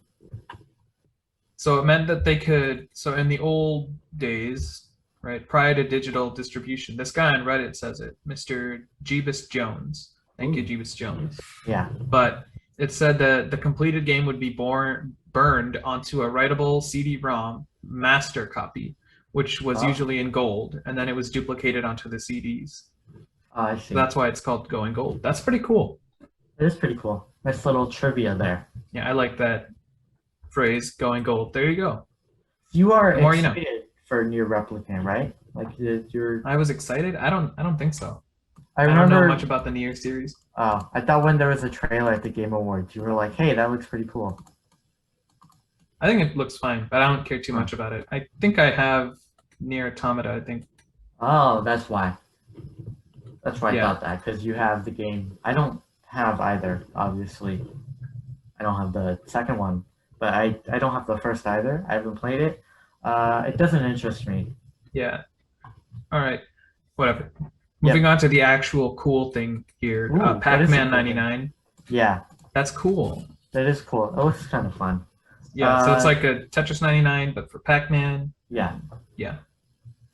So it meant that they could. So in the old days, right, prior to digital distribution, this guy on Reddit says it, Mr. Jeebus Jones. Thank you, Jeebus Jones. Yeah. But it said that the completed game would be burned onto a writable CD-ROM master copy, which was usually in gold, and then it was duplicated onto the CDs. I see. So that's why it's called going gold. That's pretty cool. It is pretty cool. Nice little trivia there. Yeah, I like that phrase, going gold. There you go. You are The more you know. excited for NieR Replicant, right? Like you're. I was excited. I don't think so. I I don't remember. know much about the NieR series. Oh, I thought when there was a trailer at the Game Awards, you were like, "Hey, that looks pretty cool." I think it looks fine, but I don't care too much about it. I think I have NieR Automata, I think. Oh, that's why. That's why I Yeah. thought that, because you have the game. I don't have either, obviously. I don't have the second one, but I don't have the first either. I haven't played it. It doesn't interest me. Yeah. All right. Whatever. Moving on to the actual cool thing here. Ooh, that Pac is a Man cool 99. Yeah, That's cool. that is cool. It looks kind of fun. Yeah, so it's like a Tetris 99, but for Pac Man. Yeah. Yeah.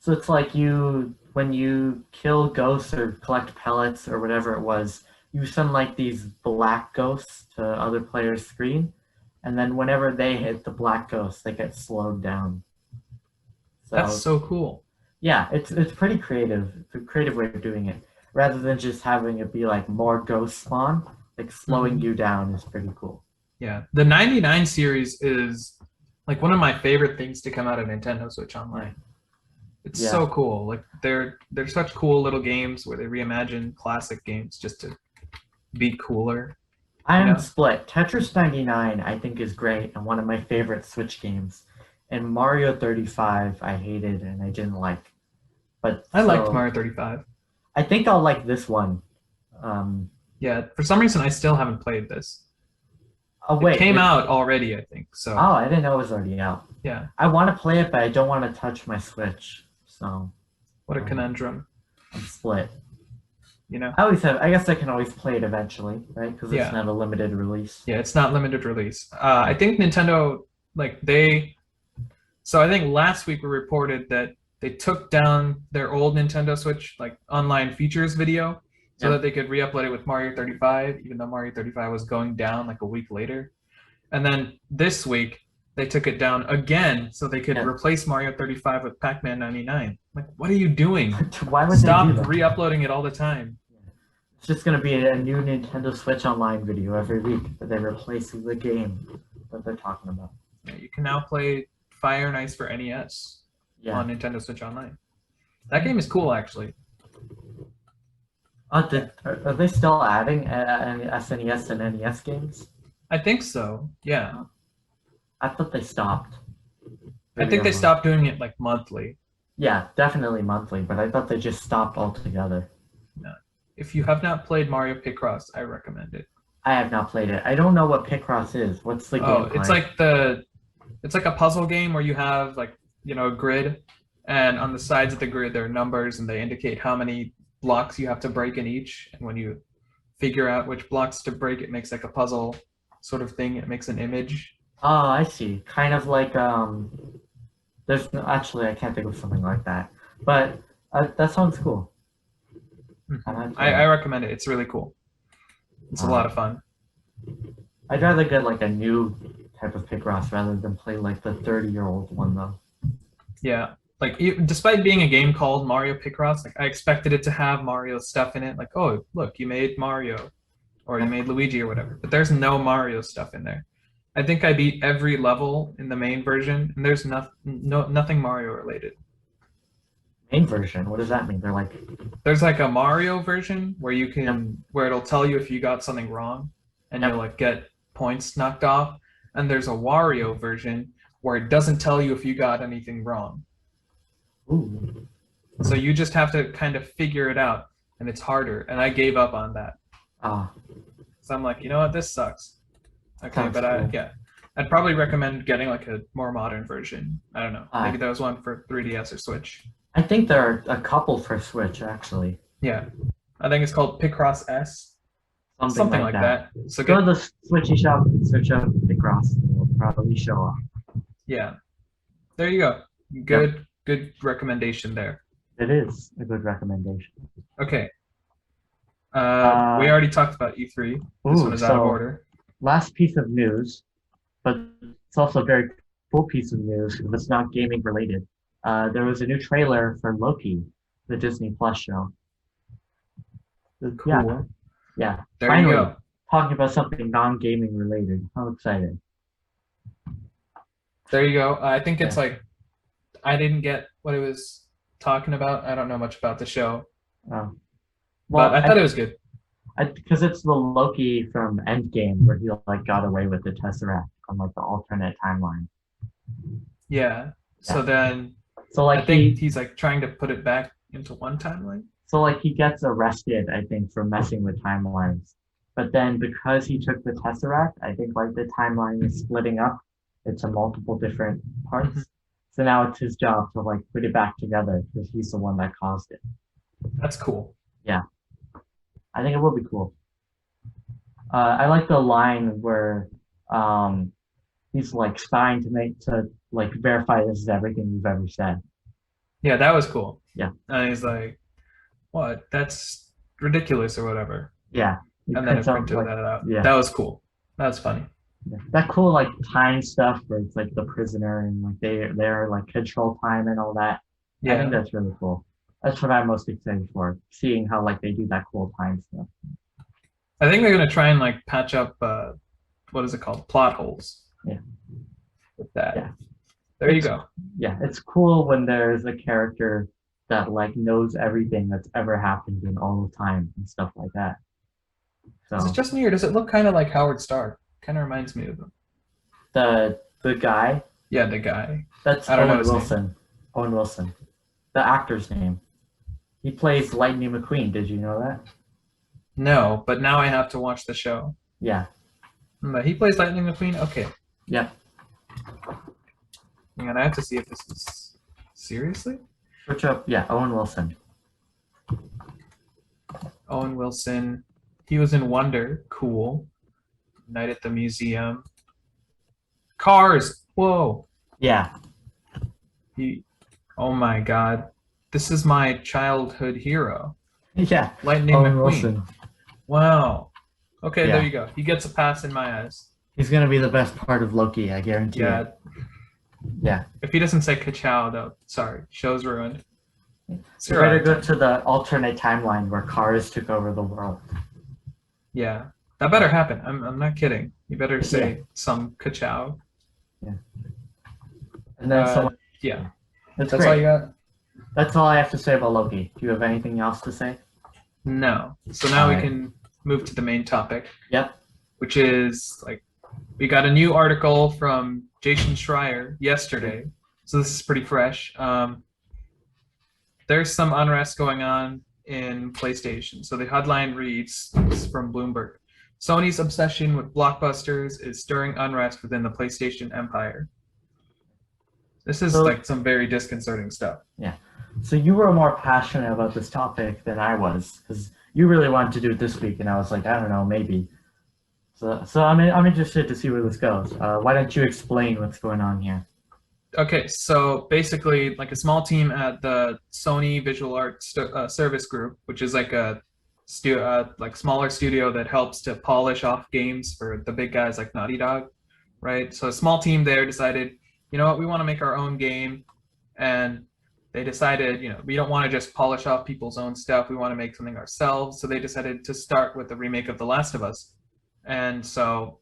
So it's like when you kill ghosts or collect pellets or whatever it was, you send like these black ghosts to other players' screen, and then whenever they hit the black ghosts, they get slowed down. So That's so cool. yeah, it's pretty creative. It's a creative way of doing it. Rather than just having it be like more ghosts spawn, like slowing you down is pretty cool. Yeah. The 99 series is like one of my favorite things to come out of Nintendo Switch Online. It's Yeah. so cool. Like they're such cool little games where they reimagine classic games just to be cooler. I'm Yeah. split. Tetris 99 I think is great and one of my favorite Switch games. And Mario 35 I hated and I didn't like. But I liked so- Mario 35. I think I'll like this one. Yeah, for some reason I still haven't played this. Oh wait, It came out already, I think. So Oh, I didn't know it was already out. yeah, I want to play it, but I don't want to touch my Switch. So what a conundrum. I'm split. You know? I guess I can always play it eventually, right? Because Yeah. it's not a limited release. Yeah, it's not limited release. I think Nintendo, like so I think last week we reported that they took down their old Nintendo Switch like online features video so Yeah. that they could re-upload it with Mario 35, even though Mario 35 was going down like a week later. And then this week they took it down again so they could Yeah. replace Mario 35 with Pac Man 99. Like, what are you doing? Why would Stop they do that? re-uploading it all the time. It's just gonna be a new Nintendo Switch Online video every week that they replace the game that they're talking about. Yeah, you can now play Fire and Ice for NES Yeah. on Nintendo Switch Online. That game is cool, actually. Are they still adding SNES and NES games? I think so. Yeah. I thought they stopped. I think they stopped doing it like monthly. Yeah, definitely monthly, but I thought they just stopped altogether. No. If you have not played Mario Picross, I recommend it. I have not played it. I don't know what Picross is. What's the gameplay? It's like a puzzle game where you have like, a grid, and on the sides of the grid there are numbers and they indicate how many blocks you have to break in each, and when you figure out which blocks to break, it makes like a puzzle sort of thing. It makes an image. Oh, I see. Kind of like there's no, actually I can't think of something like that, but that sounds cool. I recommend it. It's really cool. It's a lot of fun. I'd rather get like a new type of Picross rather than play like the 30-year-old one though. Yeah, like despite being a game called Mario Picross, like I expected it to have Mario stuff in it. Like, oh look, you made Mario, or you made Luigi or whatever. But there's no Mario stuff in there. I think I beat every level in the main version, and there's nothing Mario related. Main version? What does that mean? There's like a Mario version where you can where it'll tell you if you got something wrong, and you'll like get points knocked off. And there's a Wario version where it doesn't tell you if you got anything wrong. Ooh. So you just have to kind of figure it out, and it's harder. And I gave up on that. So I'm like, you know what, this sucks. Okay, but cool. I'd probably recommend getting like a more modern version. I don't know. Maybe there was one for 3DS or Switch. I think there are a couple for Switch, actually. Yeah. I think it's called Picross S. Something like that. So go to the Switchy shop and search up Picross. It'll probably show up. Yeah. There you go. Good recommendation there. It is a good recommendation. Okay. We already talked about E3. This one is out of order. Last piece of news, but it's also a very cool piece of news because it's not gaming related. There was a new trailer for Loki, the Disney Plus show. Cool. Yeah. There Finally, you go. Talking about something non-gaming related. How excited. There you go. I think it's like, I didn't get what it was talking about. I don't know much about the show. Well, but I thought it was good. Because it's the Loki from Endgame where he like got away with the Tesseract on like the alternate timeline. Yeah. So then like I think he's like trying to put it back into one timeline. So like he gets arrested, I think, for messing with timelines. But then because he took the Tesseract, I think like the timeline is splitting up into multiple different parts. Mm-hmm. So now it's his job to like put it back together because he's the one that caused it. That's cool. Yeah. I think it will be cool. I like the line where he's like trying to like verify this is everything you've ever said. Yeah, that was cool. Yeah. And he's like, what? That's ridiculous or whatever. Yeah. And then it printed that out. Yeah. That was cool. That was funny. Yeah. That cool like time stuff where it's like the prisoner and like they're like control time and all that. Yeah. I think that's really cool. That's what I'm most excited for, seeing how like they do that cool time stuff. I think they're gonna try and like patch up what is it called? Plot holes. Yeah. With that. Yeah. There you go. Yeah, it's cool when there's a character that like knows everything that's ever happened in all the time and stuff like that. So is it just me or does it look kind of like Howard Stark? Kind of reminds me of him. The guy? Yeah, the guy. That's Owen Wilson. Owen Wilson. The actor's name. He plays Lightning McQueen. Did you know that? No, but now I have to watch the show. Yeah. But he plays Lightning McQueen? Okay. Yeah. And I have to see if this is seriously? Search up, yeah, Owen Wilson. Owen Wilson. He was in Wonder. Cool. Night at the Museum. Cars. Whoa. Yeah. Oh my God. This is my childhood hero. Yeah. Lightning Owen McQueen. Wilson. Wow. Okay, There you go. He gets a pass in my eyes. He's gonna be the best part of Loki, I guarantee it. Yeah. If he doesn't say ka-chow, though, sorry, show's ruined. You better go to the alternate timeline where cars took over the world. Yeah, that better happen. I'm not kidding. You better say some ka-chow. Yeah. And then yeah. That's all you got? That's all I have to say about Loki. Do you have anything else to say? No. So now we can move to the main topic. Yep. Which is like we got a new article from Jason Schreier yesterday So this is pretty fresh. There's some unrest going on in PlayStation. So the headline reads, this is from Bloomberg: Sony's obsession with blockbusters is stirring unrest within the PlayStation empire. This is So, like some very disconcerting stuff. yeah. So you were more passionate about this topic than I was, because you really wanted to do it this week, and I was like, I don't know, maybe. So I'm interested to see where this goes. Why don't you explain what's going on here? Okay, so basically, like a small team at the Sony Visual Arts Service Group, which is like a like smaller studio that helps to polish off games for the big guys like Naughty Dog, right? So a small team there decided, you know what, we want to make our own game, and they decided, you know, we don't want to just polish off people's own stuff. We want to make something ourselves. So they decided to start with the remake of The Last of Us, and so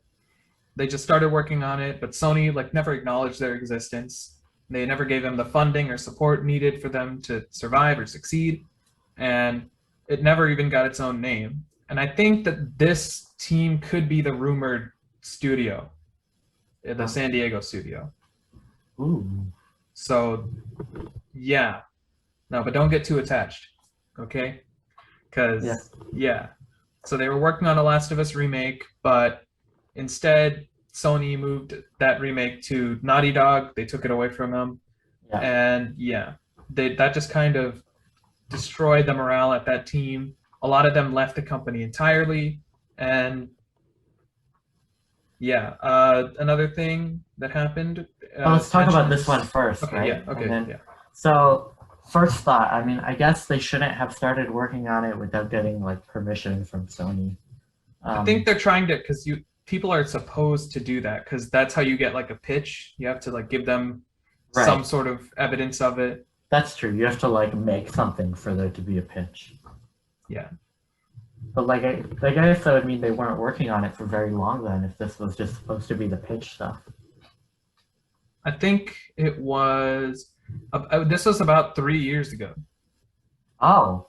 they just started working on it, but Sony like never acknowledged their existence. They never gave them the funding or support needed for them to survive or succeed, and it never even got its own name. And I think that this team could be the rumored studio, the San Diego studio. Ooh. So, yeah. No, but don't get too attached, okay? Because, yeah. So they were working on a Last of Us remake, but instead, Sony moved that remake to Naughty Dog. They took it away from them. Yeah. And yeah, that just kind of destroyed the morale at that team. A lot of them left the company entirely. And yeah, another thing that happened. Well, let's talk about this one first, okay, right? Yeah, okay, then, yeah. So, first thought, I mean, I guess they shouldn't have started working on it without getting like permission from Sony. I think they're trying to, because people are supposed to do that, because that's how you get like a pitch. You have to like give them some sort of evidence of it. That's true. You have to like make something for there to be a pitch. Yeah. But like I guess that would mean they weren't working on it for very long then, if this was just supposed to be the pitch stuff. I think it was. This was about 3 years ago. Oh,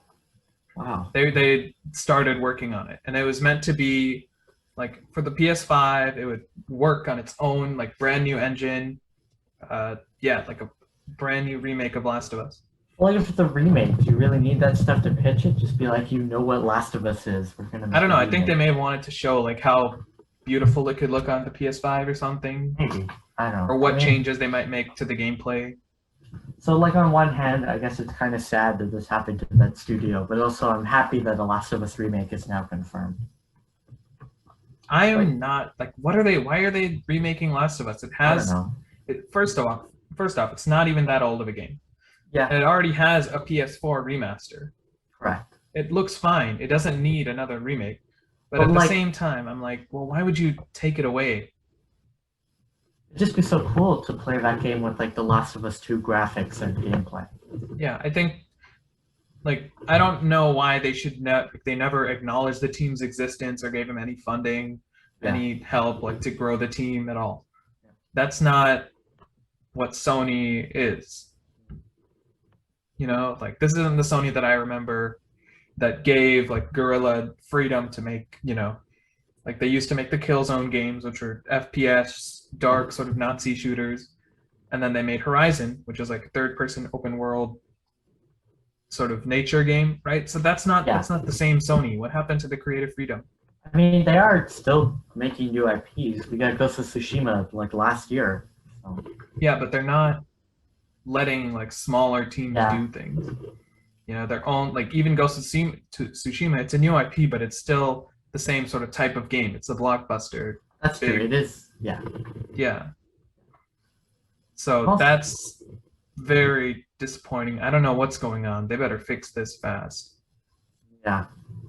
wow. They started working on it, and it was meant to be like for the PS5. It would work on its own, like brand new engine. Yeah, like a brand new remake of Last of Us. Well, if it's a remake, do you really need that stuff to pitch it? Just be like, you know what Last of Us is. We're gonna. I don't know. I think they may have wanted to show like how beautiful it could look on the PS5 or something. Maybe. I don't know. Or what changes they might make to the gameplay. So, like, on one hand, I guess it's kind of sad that this happened to that studio, but also I'm happy that the Last of Us remake is now confirmed. I am not like. Why are they remaking Last of Us? It has. I don't know. First off, it's not even that old of a game. Yeah. And it already has a PS4 remaster. Correct. It looks fine. It doesn't need another remake. But at the same time, I'm like, well, why would you take it away? It'd just be so cool to play that game with like the Last of Us 2 graphics and gameplay. Yeah, I think, like, I don't know why they never acknowledged the team's existence or gave them any funding, any help, like, to grow the team at all. That's not what Sony is. You know, like, this isn't the Sony that I remember that gave, like, Guerrilla freedom to make, you know, like they used to make the Killzone games, which were FPS, dark sort of Nazi shooters. And then they made Horizon, which is like a third-person open world sort of nature game, right? So that's not the same Sony. What happened to the creative freedom? I mean, they are still making new IPs. We got Ghost of Tsushima like last year. So. Yeah, but they're not letting like smaller teams do things. You know, their own, like even Ghost of Tsushima, it's a new IP, but it's still the same sort of type of game. It's a blockbuster. That's true. It is. Yeah. Yeah. So that's very disappointing. I don't know what's going on. They better fix this fast. Yeah.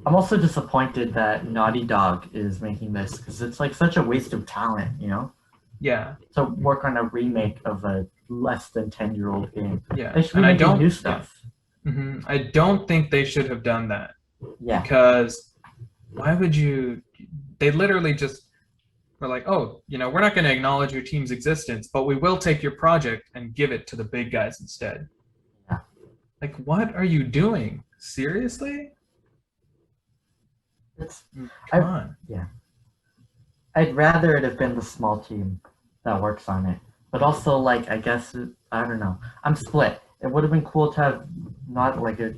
I'm also disappointed that Naughty Dog is making this because it's like such a waste of talent, you know? Yeah. To work on a remake of a less than 10-year-old game. Yeah. They should be making new stuff. Yeah. Mm-hmm. I don't think they should have done that. Yeah. Because why would you? They literally just were like, oh, you know, we're not going to acknowledge your team's existence, but we will take your project and give it to the big guys instead. Yeah. Like, what are you doing? Seriously? Come on. Yeah. I'd rather it have been the small team that works on it. But also, like, I guess I don't know. I'm split. It would have been cool to have not like a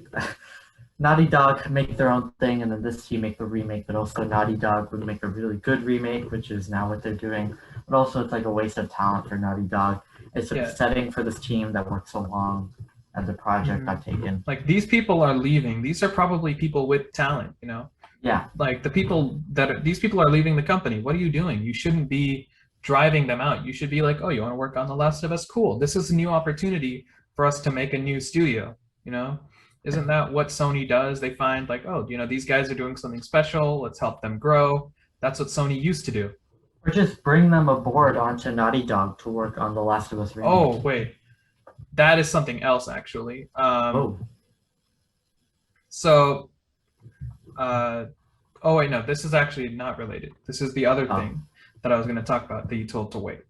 Naughty Dog make their own thing, and then this team make the remake, but also Naughty Dog would make a really good remake, which is now what they're doing. But also, it's like a waste of talent for Naughty Dog. It's upsetting for this team that worked so long as the project got taken. Like, these people are leaving. These are probably people with talent, you know? Yeah. Like, these people are leaving the company. What are you doing? You shouldn't be driving them out. You should be like, oh, you want to work on The Last of Us? Cool. This is a new opportunity for us to make a new studio, you know? Isn't that what Sony does? They find like, oh, you know, these guys are doing something special. Let's help them grow. That's what Sony used to do. Or just bring them aboard onto Naughty Dog to work on The Last of Us remake. Oh, wait. That is something else, actually. So, oh, wait, no, this is actually not related. This is the other thing that I was going to talk about that you told to wait.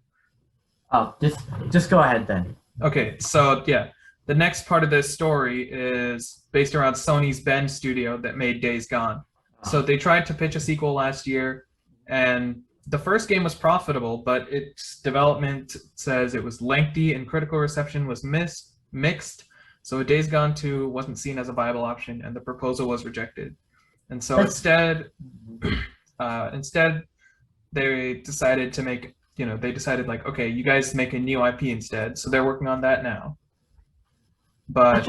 Oh, just go ahead then. Okay, so, yeah. The next part of this story is based around Sony's Bend studio that made Days Gone. So they tried to pitch a sequel last year, and the first game was profitable, but its development says it was lengthy and critical reception was mixed. So Days Gone 2 wasn't seen as a viable option, and the proposal was rejected. And so instead, they decided to make, they decided like, okay, you guys make a new IP instead. So they're working on that now. But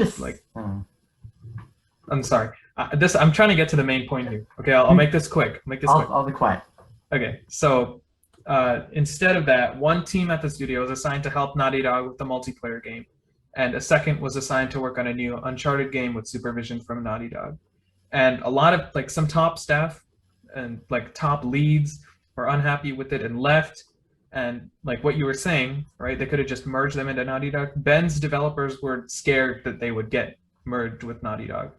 I'm sorry. I'm trying to get to the main point here. Okay, I'll make this quick. I'll be quiet. Okay, so instead of that, one team at the studio was assigned to help Naughty Dog with the multiplayer game, and a second was assigned to work on a new Uncharted game with supervision from Naughty Dog. And a lot of like some top staff and like top leads were unhappy with it and left. And like what you were saying, right? They could have just merged them into Naughty Dog. Ben's developers were scared that they would get merged with Naughty Dog.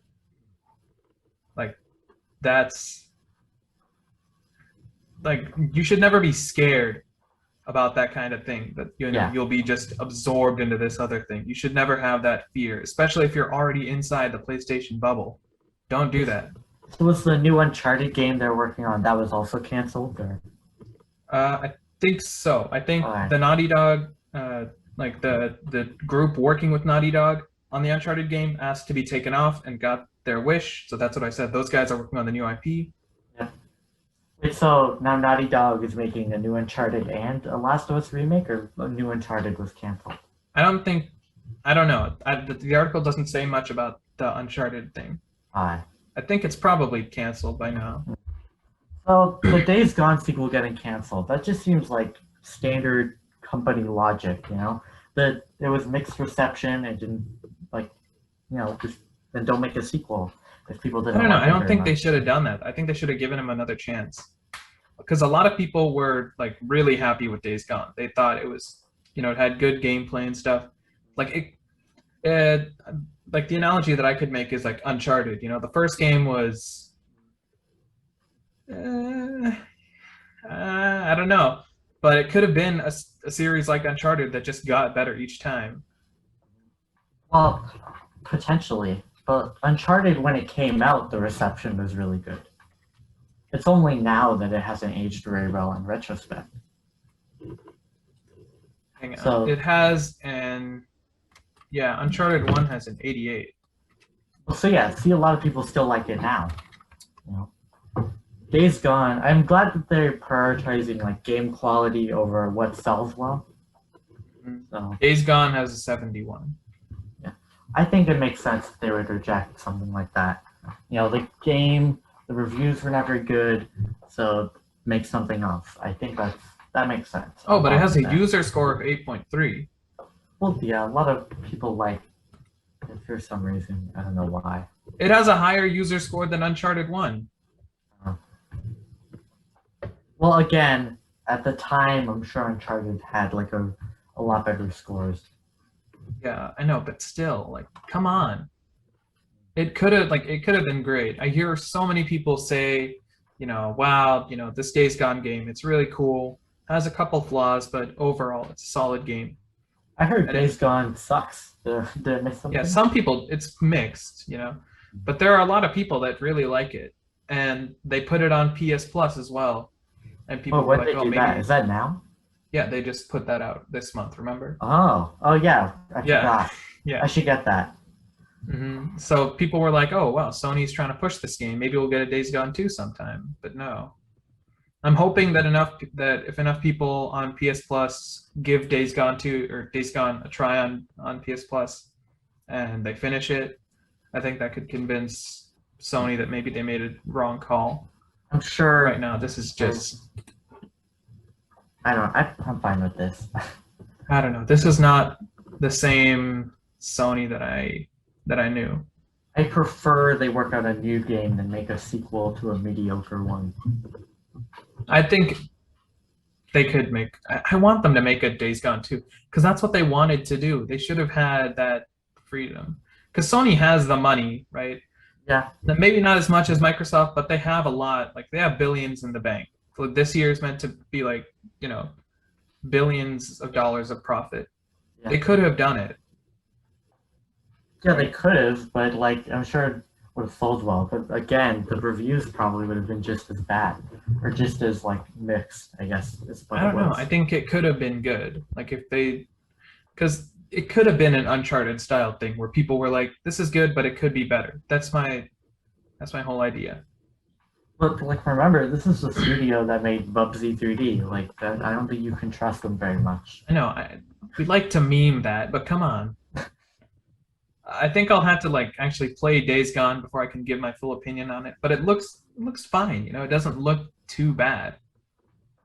Like, that's like, you should never be scared about that kind of thing, that you'll be just absorbed into this other thing. You should never have that fear, especially if you're already inside the PlayStation bubble. Don't do that. So was the new Uncharted game they're working on, that was also canceled, or? I think so. I think the Naughty Dog, like the group working with Naughty Dog on the Uncharted game asked to be taken off and got their wish. So that's what I said. Those guys are working on the new IP. Yeah. Wait, so now Naughty Dog is making a new Uncharted and a Last of Us remake, or a new Uncharted was canceled? I don't know. The article doesn't say much about the Uncharted thing. I think it's probably canceled by now. So the Days Gone sequel getting canceled, that just seems like standard company logic, that it was mixed reception and didn't just then don't make a sequel if people didn't. I don't know. I don't think they should have done that. I think they should have given him another chance, because a lot of people were like really happy with Days Gone. They thought it was, it had good gameplay and stuff. Like like the analogy that I could make is like Uncharted. The first game was. I don't know, but it could have been a series like Uncharted that just got better each time. Well, potentially, but Uncharted, when it came out, the reception was really good. It's only now that it hasn't aged very well in retrospect. Hang on. So, it has Uncharted 1 has an 88. Well, so yeah, see, a lot of people still like it now. Days Gone, I'm glad that they're prioritizing like game quality over what sells well. So, Days Gone has a 71. Yeah, I think it makes sense that they would reject something like that. The game, the reviews were never good, so make something else. I think that makes sense. Oh, but it has a user score of 8.3. Well, yeah, a lot of people like it for some reason. I don't know why. It has a higher user score than Uncharted 1. Well, again, at the time, I'm sure Uncharted had like a lot better scores. Yeah, I know, but still, like, come on. It could have been great. I hear so many people say, wow, this Days Gone game, it's really cool. Has a couple flaws, but overall, it's a solid game. I heard Days Gone sucks. Did I miss something? Yeah, some people, it's mixed, but there are a lot of people that really like it, and they put it on PS Plus as well. And people when they do that? Is that now? Yeah, they just put that out this month. Remember? Oh yeah, I Yeah, forgot. I yeah. should get that. So people were like, "Oh, wow, Sony's trying to push this game. Maybe we'll get a Days Gone 2 sometime." But no. I'm hoping that if enough people on PS Plus give Days Gone 2 or Days Gone a try on PS Plus and they finish it, I think that could convince Sony that maybe they made a wrong call. I'm sure. Right now, this is just I'm fine with this. I don't know. This is not the same Sony that I knew. I prefer they work on a new game than make a sequel to a mediocre one. I think they could make. I want them to make a Days Gone 2 because that's what they wanted to do. They should have had that freedom because Sony has the money, right? Yeah. Maybe not as much as Microsoft, but they have a lot. Like they have billions in the bank. So this year is meant to be like billions of dollars of profit. Yeah. They could have done it. Yeah, they could have, but like I'm sure it would have sold well. But again, the reviews probably would have been just as bad, or just as like mixed. I guess is what I don't know. I think it could have been good. Like if they, because it could have been an Uncharted style thing where people were like, "This is good, but it could be better." That's my whole idea. But like, remember, this is the studio that made Bubsy 3D. Like that, I don't think you can trust them very much. I know. We like to meme that, but come on. I think I'll have to like actually play Days Gone before I can give my full opinion on it. But it looks fine. It doesn't look too bad.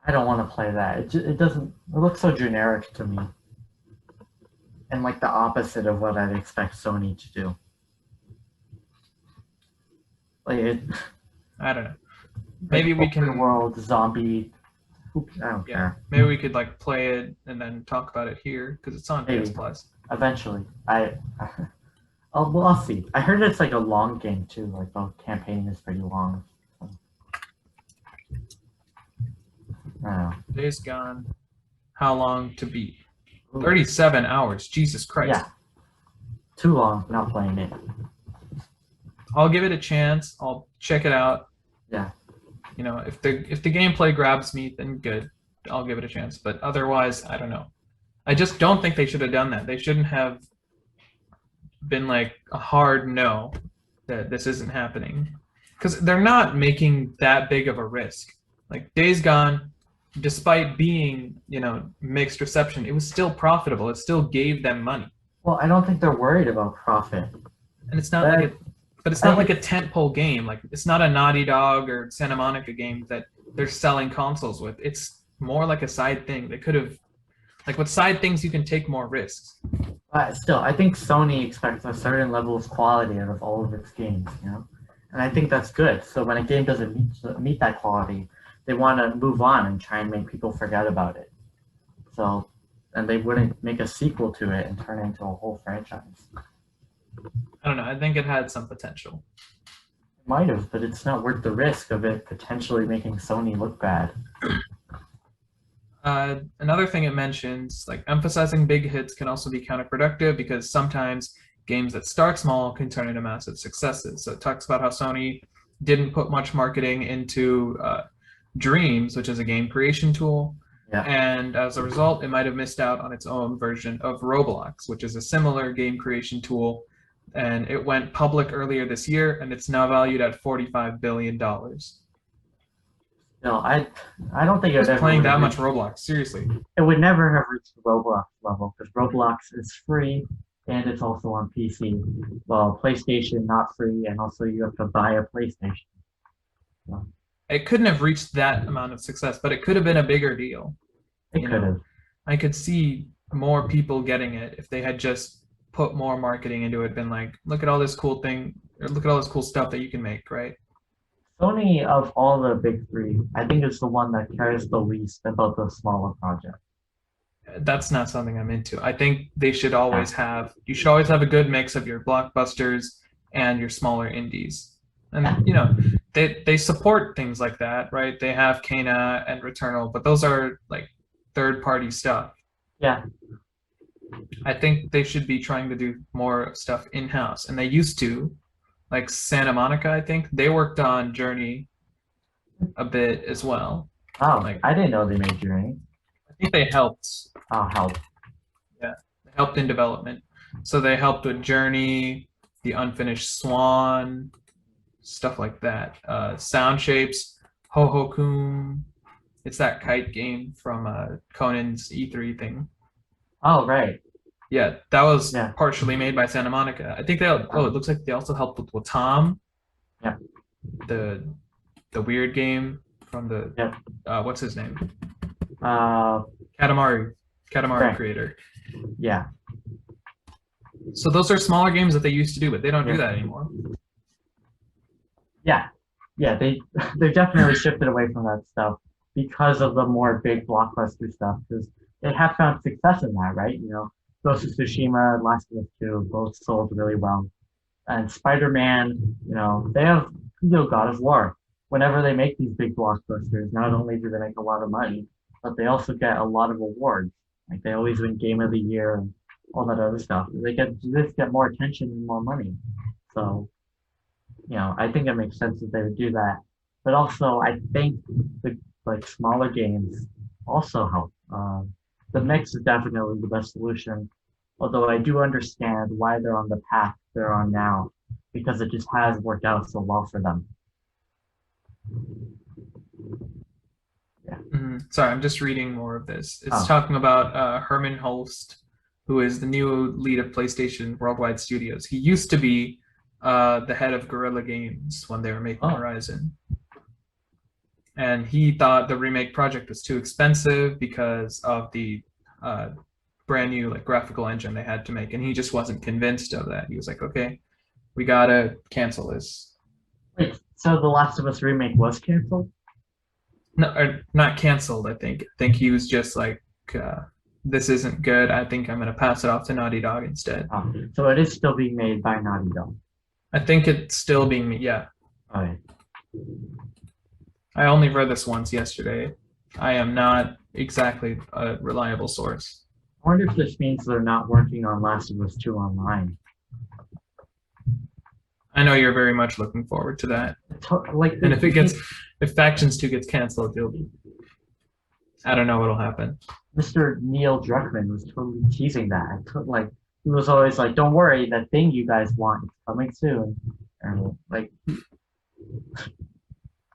I don't want to play that. It doesn't. It looks so generic to me, and like the opposite of what I'd expect Sony to do. Like it. I don't know. Maybe we can world zombie. I don't care. Maybe we could like play it and then talk about it here because it's on PS Plus. Eventually, I'll see. I heard it's like a long game too. Like the campaign is pretty long. So. I don't know. Days Gone. How long to beat? 37 hours. Jesus Christ. Yeah. Too long. Not playing it. I'll give it a chance. I'll check it out. Yeah. If the gameplay grabs me, then good. I'll give it a chance. But otherwise, I don't know. I just don't think they should have done that. They shouldn't have been like a hard no that this isn't happening. Because they're not making that big of a risk. Like Days Gone, despite being, mixed reception, it was still profitable. It still gave them money. Well, I don't think they're worried about profit. And it's not but it's not like a tentpole game. Like it's not a Naughty Dog or Santa Monica game that they're selling consoles with. It's more like a side thing. They could have, like with side things, you can take more risks. Still, I think Sony expects a certain level of quality out of all of its games, and I think that's good. So when a game doesn't meet that quality, they want to move on and try and make people forget about it. So, and they wouldn't make a sequel to it and turn it into a whole franchise. I don't know. I think it had some potential. It might have, but it's not worth the risk of it potentially making Sony look bad. Another thing it mentions, like emphasizing big hits can also be counterproductive because sometimes games that start small can turn into massive successes. So it talks about how Sony didn't put much marketing into Dreams, which is a game creation tool. Yeah. And as a result, it might have missed out on its own version of Roblox, which is a similar game creation tool. And it went public earlier this year, and it's now valued at $45 billion. No, I don't think it's playing that much Roblox. Seriously, it would never have reached the Roblox level because Roblox is free and it's also on PC. Well, PlayStation not free, and also you have to buy a PlayStation. So. It couldn't have reached that amount of success, but it could have been a bigger deal. It could have. I could see more people getting it if they had just put more marketing into it. Been like, look at all this cool thing, or look at all this cool stuff that you can make, right? Sony, of all the big three, I think is the one that cares the least about the smaller project. That's not something I'm into. I think they should always have. You should always have a good mix of your blockbusters and your smaller indies. And they support things like that, right? They have Kena and Returnal, but those are like third-party stuff. Yeah. I think they should be trying to do more stuff in-house, and they used to. Like Santa Monica, I think they worked on Journey a bit as well. Oh, I didn't know they made Journey. think they helped. Help. Yeah, they helped in development. So they helped with Journey, The Unfinished Swan, stuff like that. Sound Shapes, Ho Ho Kun. It's that kite game from Conan's E3 thing. Oh, right. Yeah, that was Yeah. partially made by Santa Monica. I think they. Oh, it looks like they also helped with Tom. Yeah. The weird game from the. Yep. What's his name? Uh, Katamari right. creator. Yeah. So those are smaller games that they used to do, but they don't do that anymore. Yeah. Yeah. They definitely shifted away from that stuff because of the more big blockbuster stuff. Because they have found success in that, right? You know, Ghost of Tsushima, Last of Us 2, both sold really well. And Spider-Man, you know, they have, you know, God of War. Whenever they make these big blockbusters, not only do they make a lot of money, but they also get a lot of awards. Like they always win Game of the Year and all that other stuff. They just get more attention and more money. So, you know, I think it makes sense that they would do that. But also, I think the like smaller games also help. The mix is definitely the best solution. Although I do understand why they're on the path they're on now, because it just has worked out so well for them. Yeah. Sorry, I'm just reading more of this. It's talking about Herman Holst, who is the new lead of PlayStation Worldwide Studios. He used to be the head of Guerrilla Games when they were making Horizon. And he thought the remake project was too expensive because of the brand new like graphical engine they had to make, and he just wasn't convinced of that. He was like, okay, we gotta cancel this. Wait, so the Last of Us remake was canceled? No, not canceled. I think he was just like, this isn't good. I think I'm gonna pass it off to Naughty Dog instead. So it is still being made by Naughty Dog. I think it's still being made. Yeah. Okay. I only read this once yesterday. I am not exactly a reliable source. I wonder if this means they're not working on Last of Us 2 online. I know you're very much looking forward to that. Like, and if Factions 2 gets canceled, I don't know what'll happen. Mr. Neil Druckmann was totally teasing that. He was always like, "Don't worry, that thing you guys want is coming soon." And like,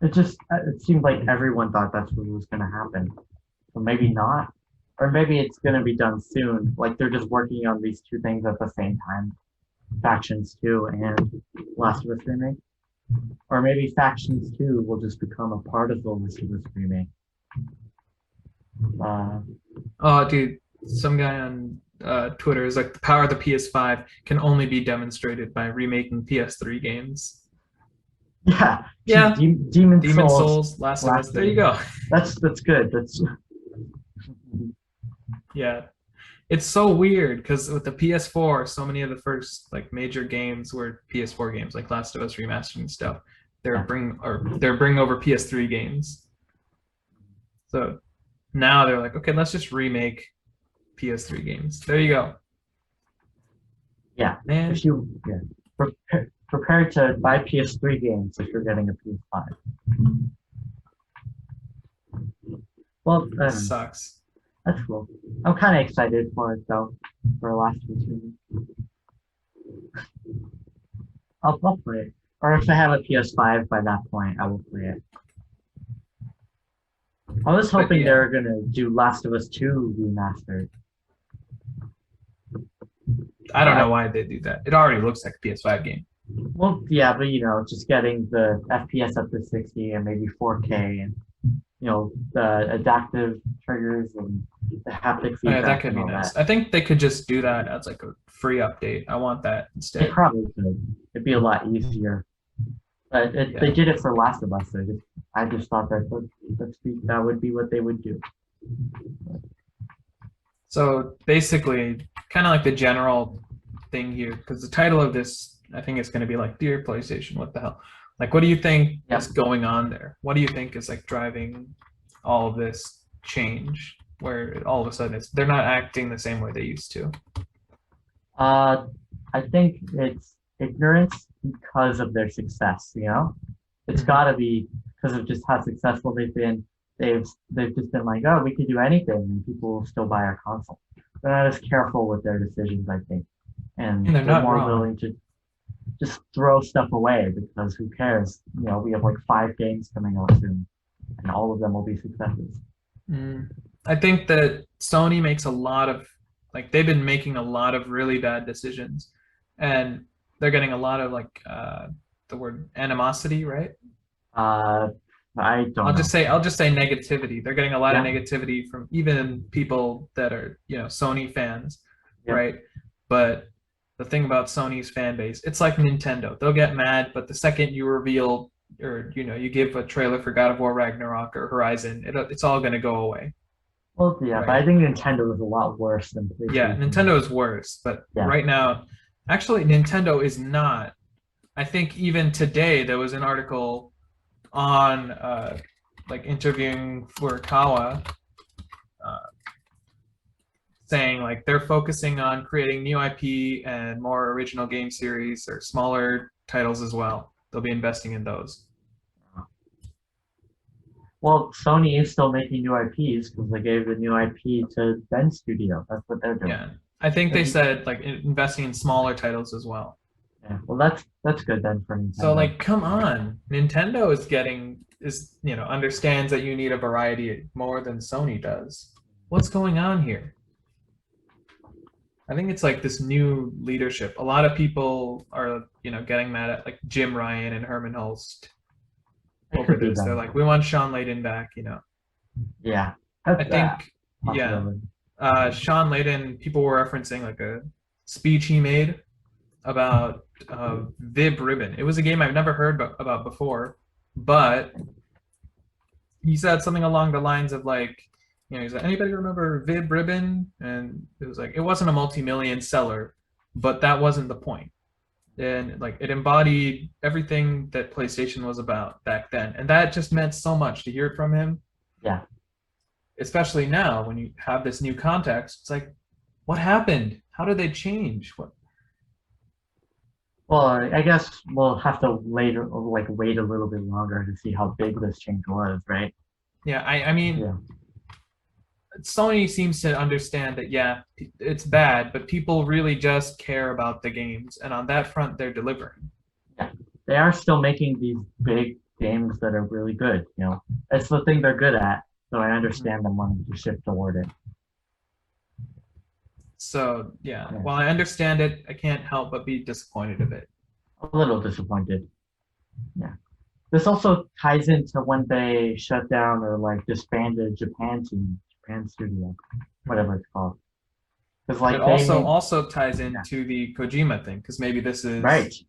it seemed like everyone thought that's what was going to happen. So maybe not, or maybe it's going to be done soon. Like they're just working on these two things at the same time. Factions 2 and Last of Us remake, or maybe Factions 2 will just become a part of the Last of Us remake. Oh, dude, some guy on Twitter is like, the power of the PS5 can only be demonstrated by remaking PS3 games. Yeah. Demon Souls, Last of Us. There you go. That's good. Yeah. It's so weird because with the PS4, so many of the first like major games were PS4 games, like Last of Us Remastered and stuff. They're bringing over PS3 games. So now they're like, okay, let's just PS3 games. There you go. Yeah, man. Prepare to buy PS3 games if you're getting a PS5. Well, sucks. That's cool. I'm kind of excited for it though, for Last of Us remake. I'll play it, or if I have a PS5 by that point, I will play it. I was hoping they were gonna do Last of Us 2 remastered. I don't know why they do that. It already looks like a PS5 game. Well, yeah, but you know, just getting the FPS up to 60 and maybe 4K, and you know, the adaptive triggers and the haptic feedback. Yeah, that could be nice. I think they could just do that as like a free update. I want that instead. They probably could. It'd be a lot easier. But they did it for Last of Us. I just thought that would be what they would do. So basically, kind of like the general thing here, because the title of this, I think it's going to be like, Dear PlayStation, what the hell? Like, what do you think is going on there? What do you think is like driving all of this change, where all of a sudden they're not acting the same way they used to? I think it's ignorance because of their success. You know, it's got to be because of just how successful they've been. they've just been like, oh, we could do anything, and people will still buy our console. They're not as careful with their decisions, I think, and And they're they're not more wrong. willing to just throw stuff away because who cares? We have like 5 games coming out soon, and all of them will be successes. Mm. I think that Sony makes a lot of like they've been making a lot of really bad decisions, and they're getting a lot of like the word animosity, right? Uh, I don't know. I'll just say negativity. They're getting a lot of Yeah, negativity from even people that are, Sony fans, yeah, right? But the thing about Sony's fan base, it's like Nintendo. They'll get mad, but the second you reveal or you give a trailer for God of War Ragnarok or Horizon, it's all going to go away, well, yeah, but I right? think Nintendo is a lot worse than Yeah, PlayStation. Nintendo is worse, but Yeah, right now, actually, Nintendo is not. I think even today there was an article on like interviewing Furukawa, uh, saying like they're focusing on creating new IP and more original game series or smaller titles as well. They'll be investing in those. well, Sony is still making new IPs because they gave the new IP to Ben Studio. That's what they're doing. Yeah, I think they And, said like investing in smaller titles as well. yeah, well, that's good then for So Nintendo. like, come on, Nintendo is understands that you need a variety more than Sony does. What's going on here? I think it's like this new leadership. A lot of people are, getting mad at like Jim Ryan and Herman Hulst It over could be this. They're them. like, we want Sean Layden back. Yeah, I that's think, yeah, possibility. Sean Layden, people were referencing like a speech he made about Vib Ribbon. It was a game I've never heard about before, but he said something along the lines of like, he's like, anybody remember Vib Ribbon? And it was like, it wasn't a multi-million seller, but that wasn't the point. And like, it embodied everything that PlayStation was about back then, and that just meant so much to hear it from him. Yeah. Especially now when you have this new context, it's like, what happened? How did they change? What? Well, I guess we'll have to later, like, wait a little bit longer to see how big this change was, right? Yeah, I mean, Yeah. Sony seems to understand that, yeah, it's bad, but people really just care about the games, and on that front, they're delivering. Yeah. They are still making these big games that are really good. It's the thing they're good at. So I Mhm. understand them wanting to shift toward it. So, yeah, Yeah. while I understand it, I can't help but be disappointed of it. A little disappointed. Yeah. This also ties into when they shut down or like disbanded Japan Studio, whatever it's called. Because It like they also made, also ties yeah, into the Kojima thing, because maybe this right. is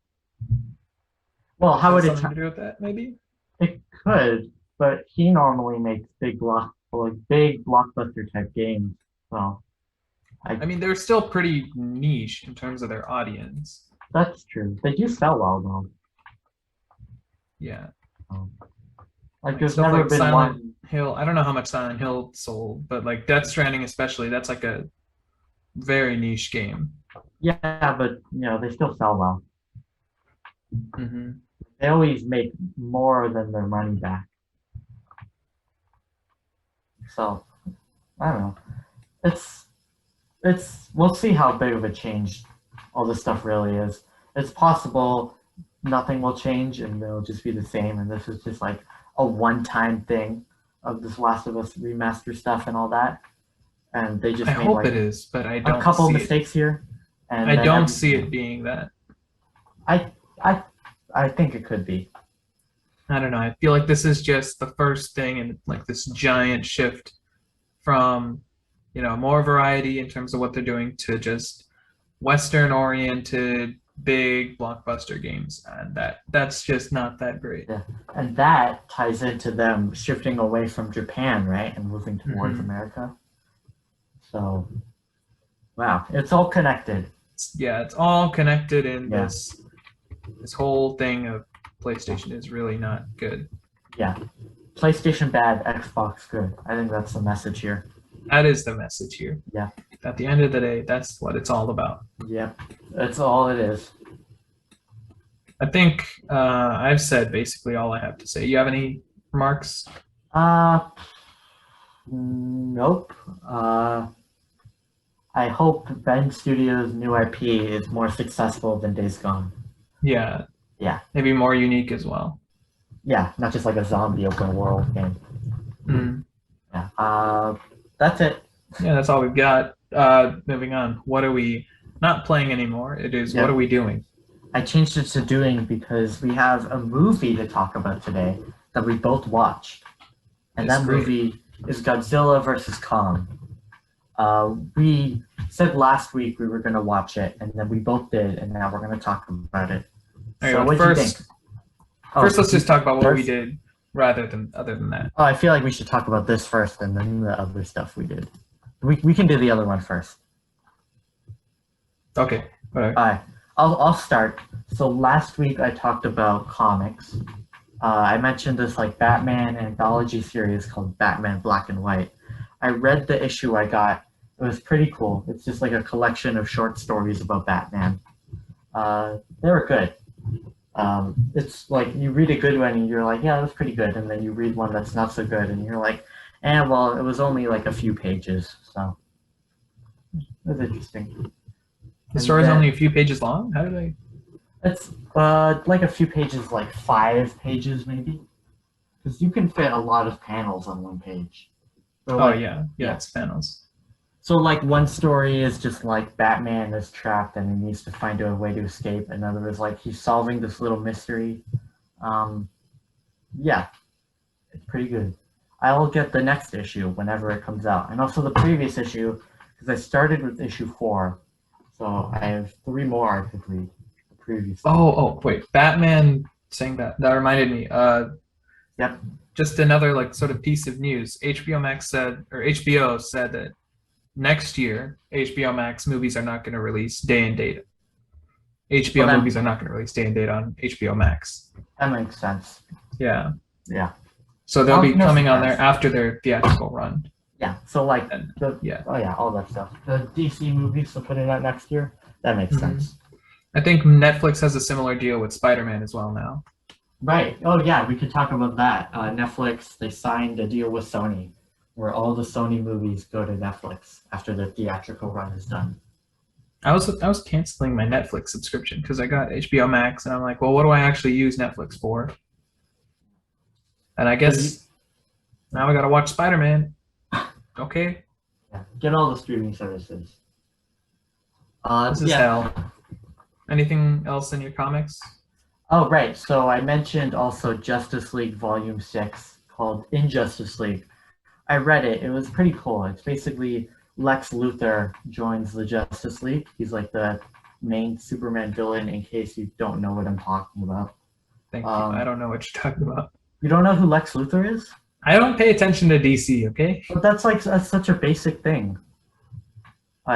Well, how has would something to do with that, maybe? it could, but he normally makes big blockbuster type games. So I I mean, they're still pretty niche in terms of their audience. that's true. They do sell well though. Yeah. Um, like Like there's stuff never like been Silent one. Hill. I don't know how much Silent Hill sold, but like Death Stranding especially, that's like a very niche game. Yeah, but they still sell well. Hmm. They always make more than their money back. So I don't know. It's we'll see how big of a change all this stuff really is. It's possible nothing will change and they'll just be the same, and this is just like a one-time thing of this Last of Us remaster stuff and all that, and they I just made hope like it is, but a couple mistakes here, and I then don't see it being that. I I I think it could be. I don't know. I feel like this is just the first thing in like this giant shift from, more variety in terms of what they're doing to just Western oriented big blockbuster games. And that's just not that great. Yeah, and that ties into them shifting away from Japan, right, and moving towards Hmm. America. So wow, it's all connected. Yeah, it's all connected in Yeah, this whole thing of PlayStation is really not good. yeah. PlayStation bad, Xbox good. I think that's the message here. That is the message here. Yeah, At the end of the day, that's what it's all about. yeah. That's all it is. I think I've said basically all I have to say. You have any remarks? Uh, Nope. I hope Ben Studios' new IP is more successful than Days Gone. Yeah. Yeah. Maybe more unique as well. Yeah, not just like a zombie open world game. Mm. Yeah. That's it. Yeah, that's all we've got. Moving on. What are we not playing anymore? It is Yep. what are we doing? I changed it to doing because we have a movie to talk about today that we both watched. And It's that great. movie is Godzilla vs. Kong. We said last week we were going to watch it, and then we both did, and now we're going to talk about it. All So right, what do you think? First, let's just talk about what we first? did rather than other than that. Oh, I feel like we should talk about this first and then the other stuff we did. We can do the other one first. Okay. Whatever. All right. I'll start. So last week I talked about comics. I mentioned this like Batman anthology series called Batman Black and White. I read the issue I got. It was pretty cool. It's just like a collection of short stories about Batman. They were good. It's like you read a good one and you're like, yeah, that was pretty good. And then you read one that's not so good and you're like, well, it was only like a few pages. So it was interesting. The story's only a few pages long? How did I? It's like a few pages, like 5 pages maybe. Because you can fit a lot of panels on one page. So, like, yeah, it's panels. So like one story is just like Batman is trapped and he needs to find a way to escape. Another is like he's solving this little mystery. Yeah, it's pretty good. I'll get the next issue whenever it comes out. And also the previous issue, because I started with issue 4. So I have 3 more I could read. The previous. Wait. Batman saying that reminded me. Yep. Just another like sort of piece of news. HBO said that next year HBO Max movies are not going to release day and date. HBO movies are not going to release day and date on HBO Max. That makes sense. Yeah. Yeah. So they'll be coming on there after their theatrical run. Yeah. So like all that stuff. The DC movies will put it out next year. That makes sense. I think Netflix has a similar deal with Spider-Man as well now. Right. Oh yeah, we could talk about that. Netflix, they signed a deal with Sony where all the Sony movies go to Netflix after the theatrical run is done. I was canceling my Netflix subscription because I got HBO Max and I'm like, well, what do I actually use Netflix for? And I guess now I gotta watch Spider-Man. Okay. Yeah. Get all the streaming services. This is hell. Anything else in your comics? Oh, right. So I mentioned also Justice League Volume 6 called Injustice League. I read it. It was pretty cool. It's basically Lex Luthor joins the Justice League. He's like the main Superman villain in case you don't know what I'm talking about. Thank you. I don't know what you're talking about. You don't know who Lex Luthor is? I don't pay attention to DC, okay? But that's such a basic thing.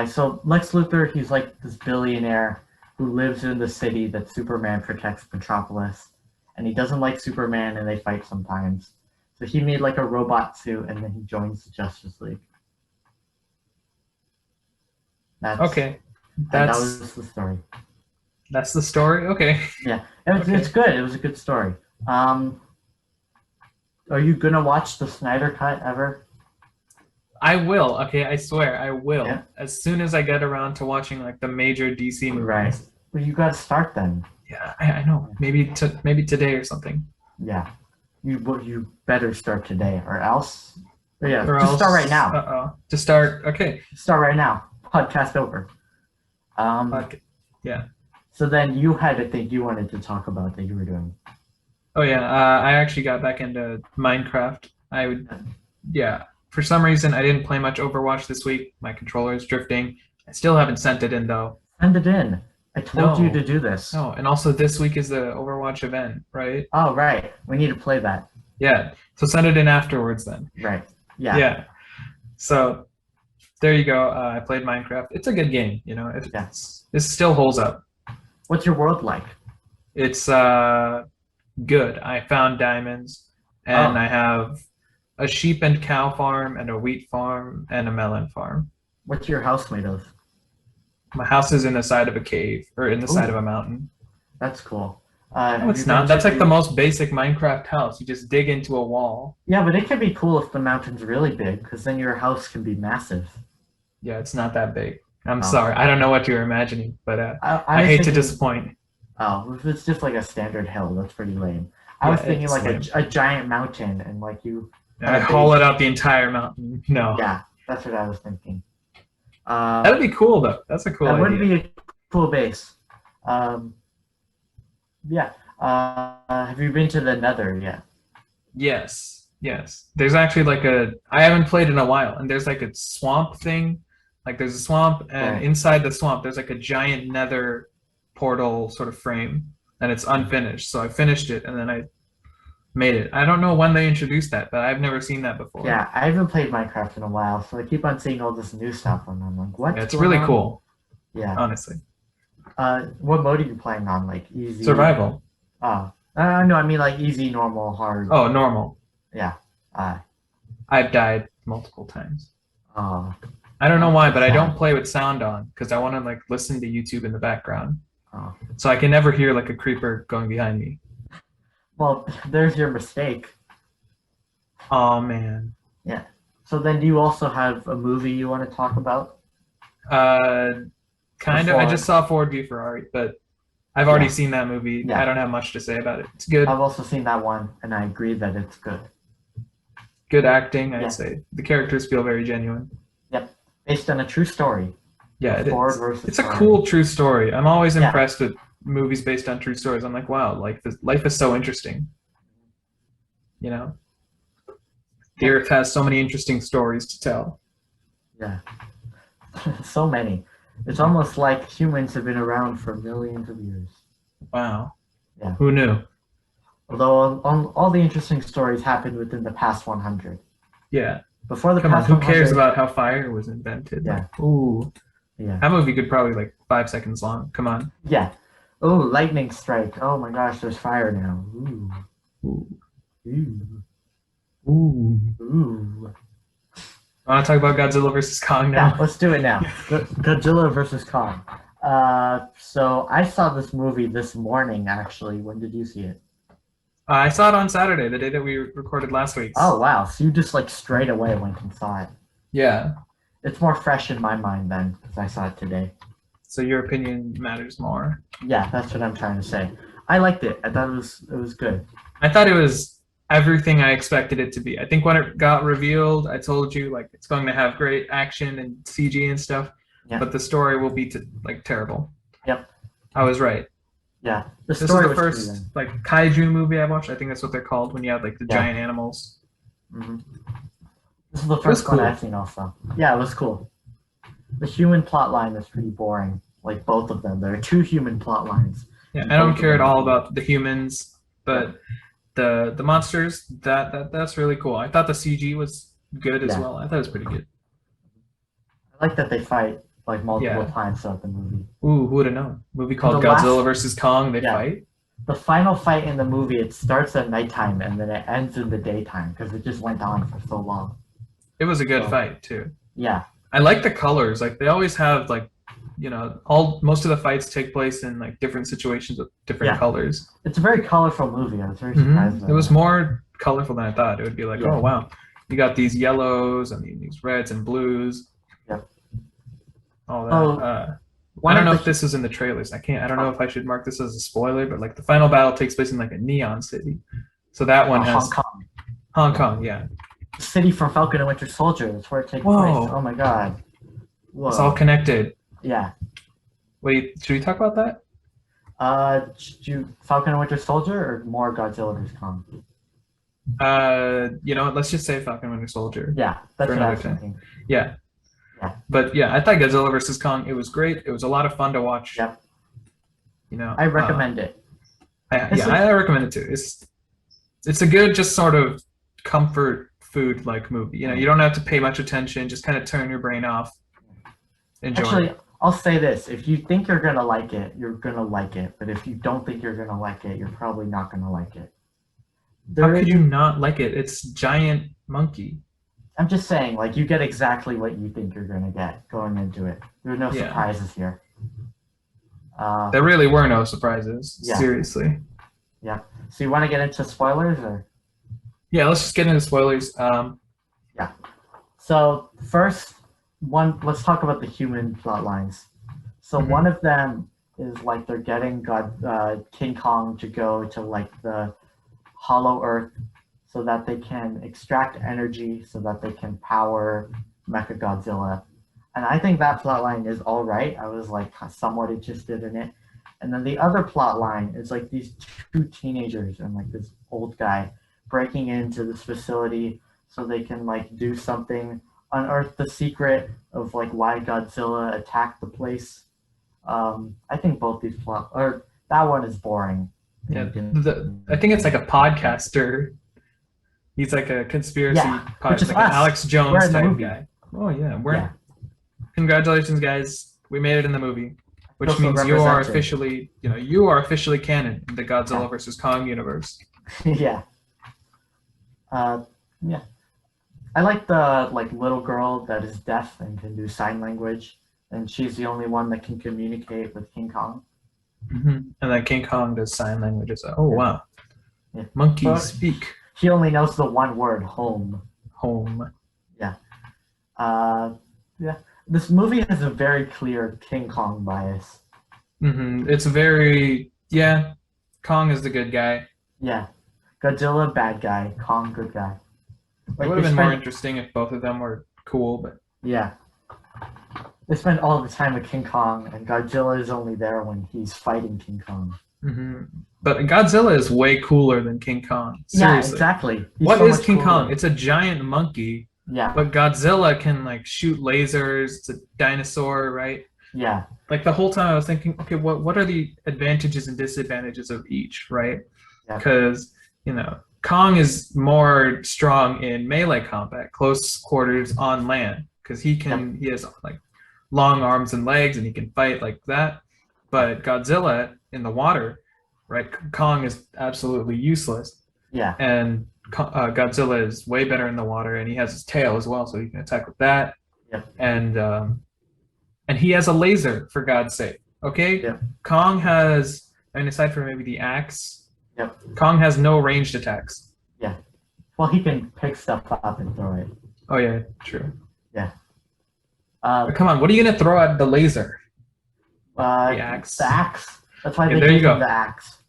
So Lex Luthor, he's like this billionaire who lives in the city that Superman protects, Metropolis. And he doesn't like Superman and they fight sometimes. So he made like a robot suit and then he joins the Justice League. Okay. That was the story. That's the story? Okay. Yeah. It's good. It was a good story. Are you going to watch the Snyder Cut ever? I will. Okay, I swear I will. Yeah. As soon as I get around to watching like the major DC movies. Right. Well, you got to start then. Yeah, I know. Maybe today or something. Yeah. You better start today or else. Yeah, or just else, start right now. To start. Okay. Start right now. Podcast over. Okay. Yeah. So then you had a thing you wanted to talk about that you were doing. Oh yeah, I actually got back into Minecraft. For some reason I didn't play much Overwatch this week. My controller is drifting. I still haven't sent it in though. Send it in. I told you to do this. No, and also this week is the Overwatch event, right? Oh, right. We need to play that. Yeah, so send it in afterwards then. Right. Yeah. Yeah. So there you go. I played Minecraft. It's a good game, you know. It still holds up. What's your world like? It's good. I found diamonds, and I have a sheep and cow farm, and a wheat farm, and a melon farm. What's your house made of? My house is in the side of a cave, or in the side of a mountain. That's cool. No, Have it's you been not. to That's like the most basic Minecraft house. You just dig into a wall. Yeah, but it can be cool if the mountain's really big, because then your house can be massive. Yeah, it's not that big. I'm Oh. sorry. I don't know what you're imagining, but I I was hate to thinking, disappoint. oh, if it's just like a standard hill, that's pretty lame. I Yeah, was thinking it's like lame. a giant mountain, and like you I had a haul base. it out the entire mountain. No. Yeah, that's what I was thinking. That'd be cool though. That's a cool That would idea. be a cool base. Um, yeah. Have you been to the Nether yet? Yes. Yes. There's actually like I haven't played in a while, and there's like a swamp thing. Like there's a swamp, and Right. inside the swamp there's like a giant nether portal sort of frame, and it's unfinished. So I finished it, and then I made it. I don't know when they introduced that, but I've never seen that before. Yeah, I haven't played Minecraft in a while, so I keep on seeing all this new stuff, and I'm like, what's Yeah, it's going really on? cool, Yeah. honestly. What mode are you playing on? Like easy? Survival. Oh, no, I mean like easy, normal, hard. Oh, normal. Yeah. I've died multiple times. Oh. I don't know why, but I Sad. don't play with sound on because I want to like listen to YouTube in the background. Oh. So I can never hear like a creeper going behind me. Well, there's your mistake. Oh man. So then, do you also have a movie you want to talk about? Kind of. I just saw Ford v Ferrari, but I've already seen that movie. Yeah. I don't have much to say about it. It's good. I've also seen that one, and I agree that it's good. Good acting, I'd Yeah. say. The characters feel very genuine. Based on a true story. Yeah, it Ford is. versus It's a Ferrari. cool true story. I'm always Yeah. impressed with movies based on true stories. I'm like, wow, like life is so interesting. You know, the Earth has so many interesting stories to tell. Yeah. So many. It's almost like humans have been around for millions of years. Wow. Yeah. Who knew? Although all the interesting stories happened within the past 100. Yeah. Before the Come on, past who 100, cares about how fire was invented? Yeah. Like, ooh. Yeah. That movie could probably like 5 seconds long. Come on. Yeah. Oh, lightning strike. Oh my gosh, there's fire now. Ooh. Ooh. Ooh. Ooh. Ooh. I want to talk about Godzilla versus Kong Yeah, now. let's do it now. Godzilla versus Kong. So I saw this movie this morning, actually. When did you see it? I saw it on Saturday, the day that we recorded last week's. Oh, wow. So you just like straight away went and saw it. Yeah. It's more fresh in my mind then, because I saw it today. So your opinion matters more. Yeah, that's what I'm trying to say. I liked it. I thought it was good. I thought it was everything I expected it to be. I think when it got revealed, I told you like it's going to have great action and CG and stuff, Yeah. but the story will be like terrible. Yep. I was right. Yeah. The This is story the was pretty first like kaiju movie I watched. I think that's what they're called when you have like the Yeah. giant animals. good. Mhm. This is the first one cool. I've seen also. Yeah, it was cool. The human plot line is pretty boring. Like both of them. There are 2 human plot lines. Yeah, And I don't both of care at them are all cool. about the humans, but the monsters that's really cool. I thought the CG was good as Yeah. well. I thought it was pretty good. I like that they fight like multiple Yeah. times throughout the movie. Ooh, who would have known? Movie called The last- Godzilla versus Kong. They Yeah. fight. The final fight in the movie, it starts at nighttime and then it ends in the daytime because it just went on for so long. It was a good So- fight too. Yeah, I like the colors. Like they always have like, you know, most of the fights take place in like different situations with different Yeah. colors. it's a very colorful movie. I was very surprised. by It was that. more colorful than I thought. It would be like, Yeah. oh wow, you got these yellows and these reds and blues. Yep. All that. Oh, I don't know of if this is in the trailers. I don't know if I should mark this as a spoiler, but like the final battle takes place in like a neon city. So that one has Hong Kong, Hong Kong, yeah. the city from Falcon and Winter Soldier. That's where it takes Whoa. place. Oh my god. Whoa. It's all connected. Yeah. Wait, should we talk about that? Falcon and Winter Soldier or more Godzilla vs Kong? You know what? Let's just say Falcon Winter Soldier. Yeah, that's For what I another was time. thinking. Yeah. Yeah. But yeah, I thought Godzilla versus Kong. It was great. It was a lot of fun to watch. Yep. You know, I recommend it. I recommend it too. It's a good, just sort of comfort food like movie. You know, you don't have to pay much attention. Just kind of turn your brain off. Enjoy. Actually, I'll say this: if you think you're gonna like it, you're gonna like it. But if you don't think you're gonna like it, you're probably not gonna like it. How There could is- you not like it? It's giant monkey. I'm just saying, like, you get exactly what you think you're gonna get going into it. There are no Yeah. surprises here. There really were no surprises. Yeah. Seriously. Yeah. So you want to get into spoilers or? Yeah, let's just get into spoilers. So first, let's talk about the human plot lines. So Mhm. one of them is like they're getting King Kong to go to like the Hollow Earth so that they can extract energy so that they can power Mechagodzilla. And I think that plot line is all right. I was like somewhat interested in it. And then the other plot line is like these two teenagers and like this old guy breaking into this facility so they can like do something, unearth the secret of like why Godzilla attacked the place. I think both these or that one is boring. Yeah, I think it's like a podcaster. He's like a conspiracy which is like an us. Alex Jones We're in the type movie. guy. Oh yeah, Yeah. Congratulations, guys! We made it in the movie, which Also means you are represented. officially canon in the Godzilla versus Kong universe. Yeah. Yeah. I like the like little girl that is deaf and can do sign language, and she's the only one that can communicate with King Kong. And then King Kong does sign languages. Oh Yeah. wow, Yeah. monkeys Well, speak. He only knows the one word, home. Home. Yeah. This movie has a very clear King Kong bias. It's very Kong is the good guy. Yeah. Godzilla, bad guy. Kong, good guy. It would have been more interesting if both of them were cool, but yeah. They spend all the time with King Kong, and Godzilla is only there when he's fighting King Kong. But Godzilla is way cooler than King Kong. Seriously. Yeah, exactly. What is King Kong? It's a giant monkey. Yeah. But Godzilla can like shoot lasers. It's a dinosaur, right? Yeah. Like the whole time I was thinking, okay, what are the advantages and disadvantages of each, right? Because Kong is more strong in melee combat, close quarters on land, because he has like long arms and legs, and he can fight like that. But Godzilla in the water, right? Kong is absolutely useless. Yeah. And Godzilla is way better in the water, and he has his tail as well, so he can attack with that. Yep. And he has a laser, for God's sake. Okay. Yep. Kong has, and aside from maybe the axe, Kong has no ranged attacks. Yeah. Well, he can pick stuff up and throw it. Oh yeah, true. Yeah. But come on, what are you gonna throw at the laser? The axe. The axe. That's why they gave him the axe,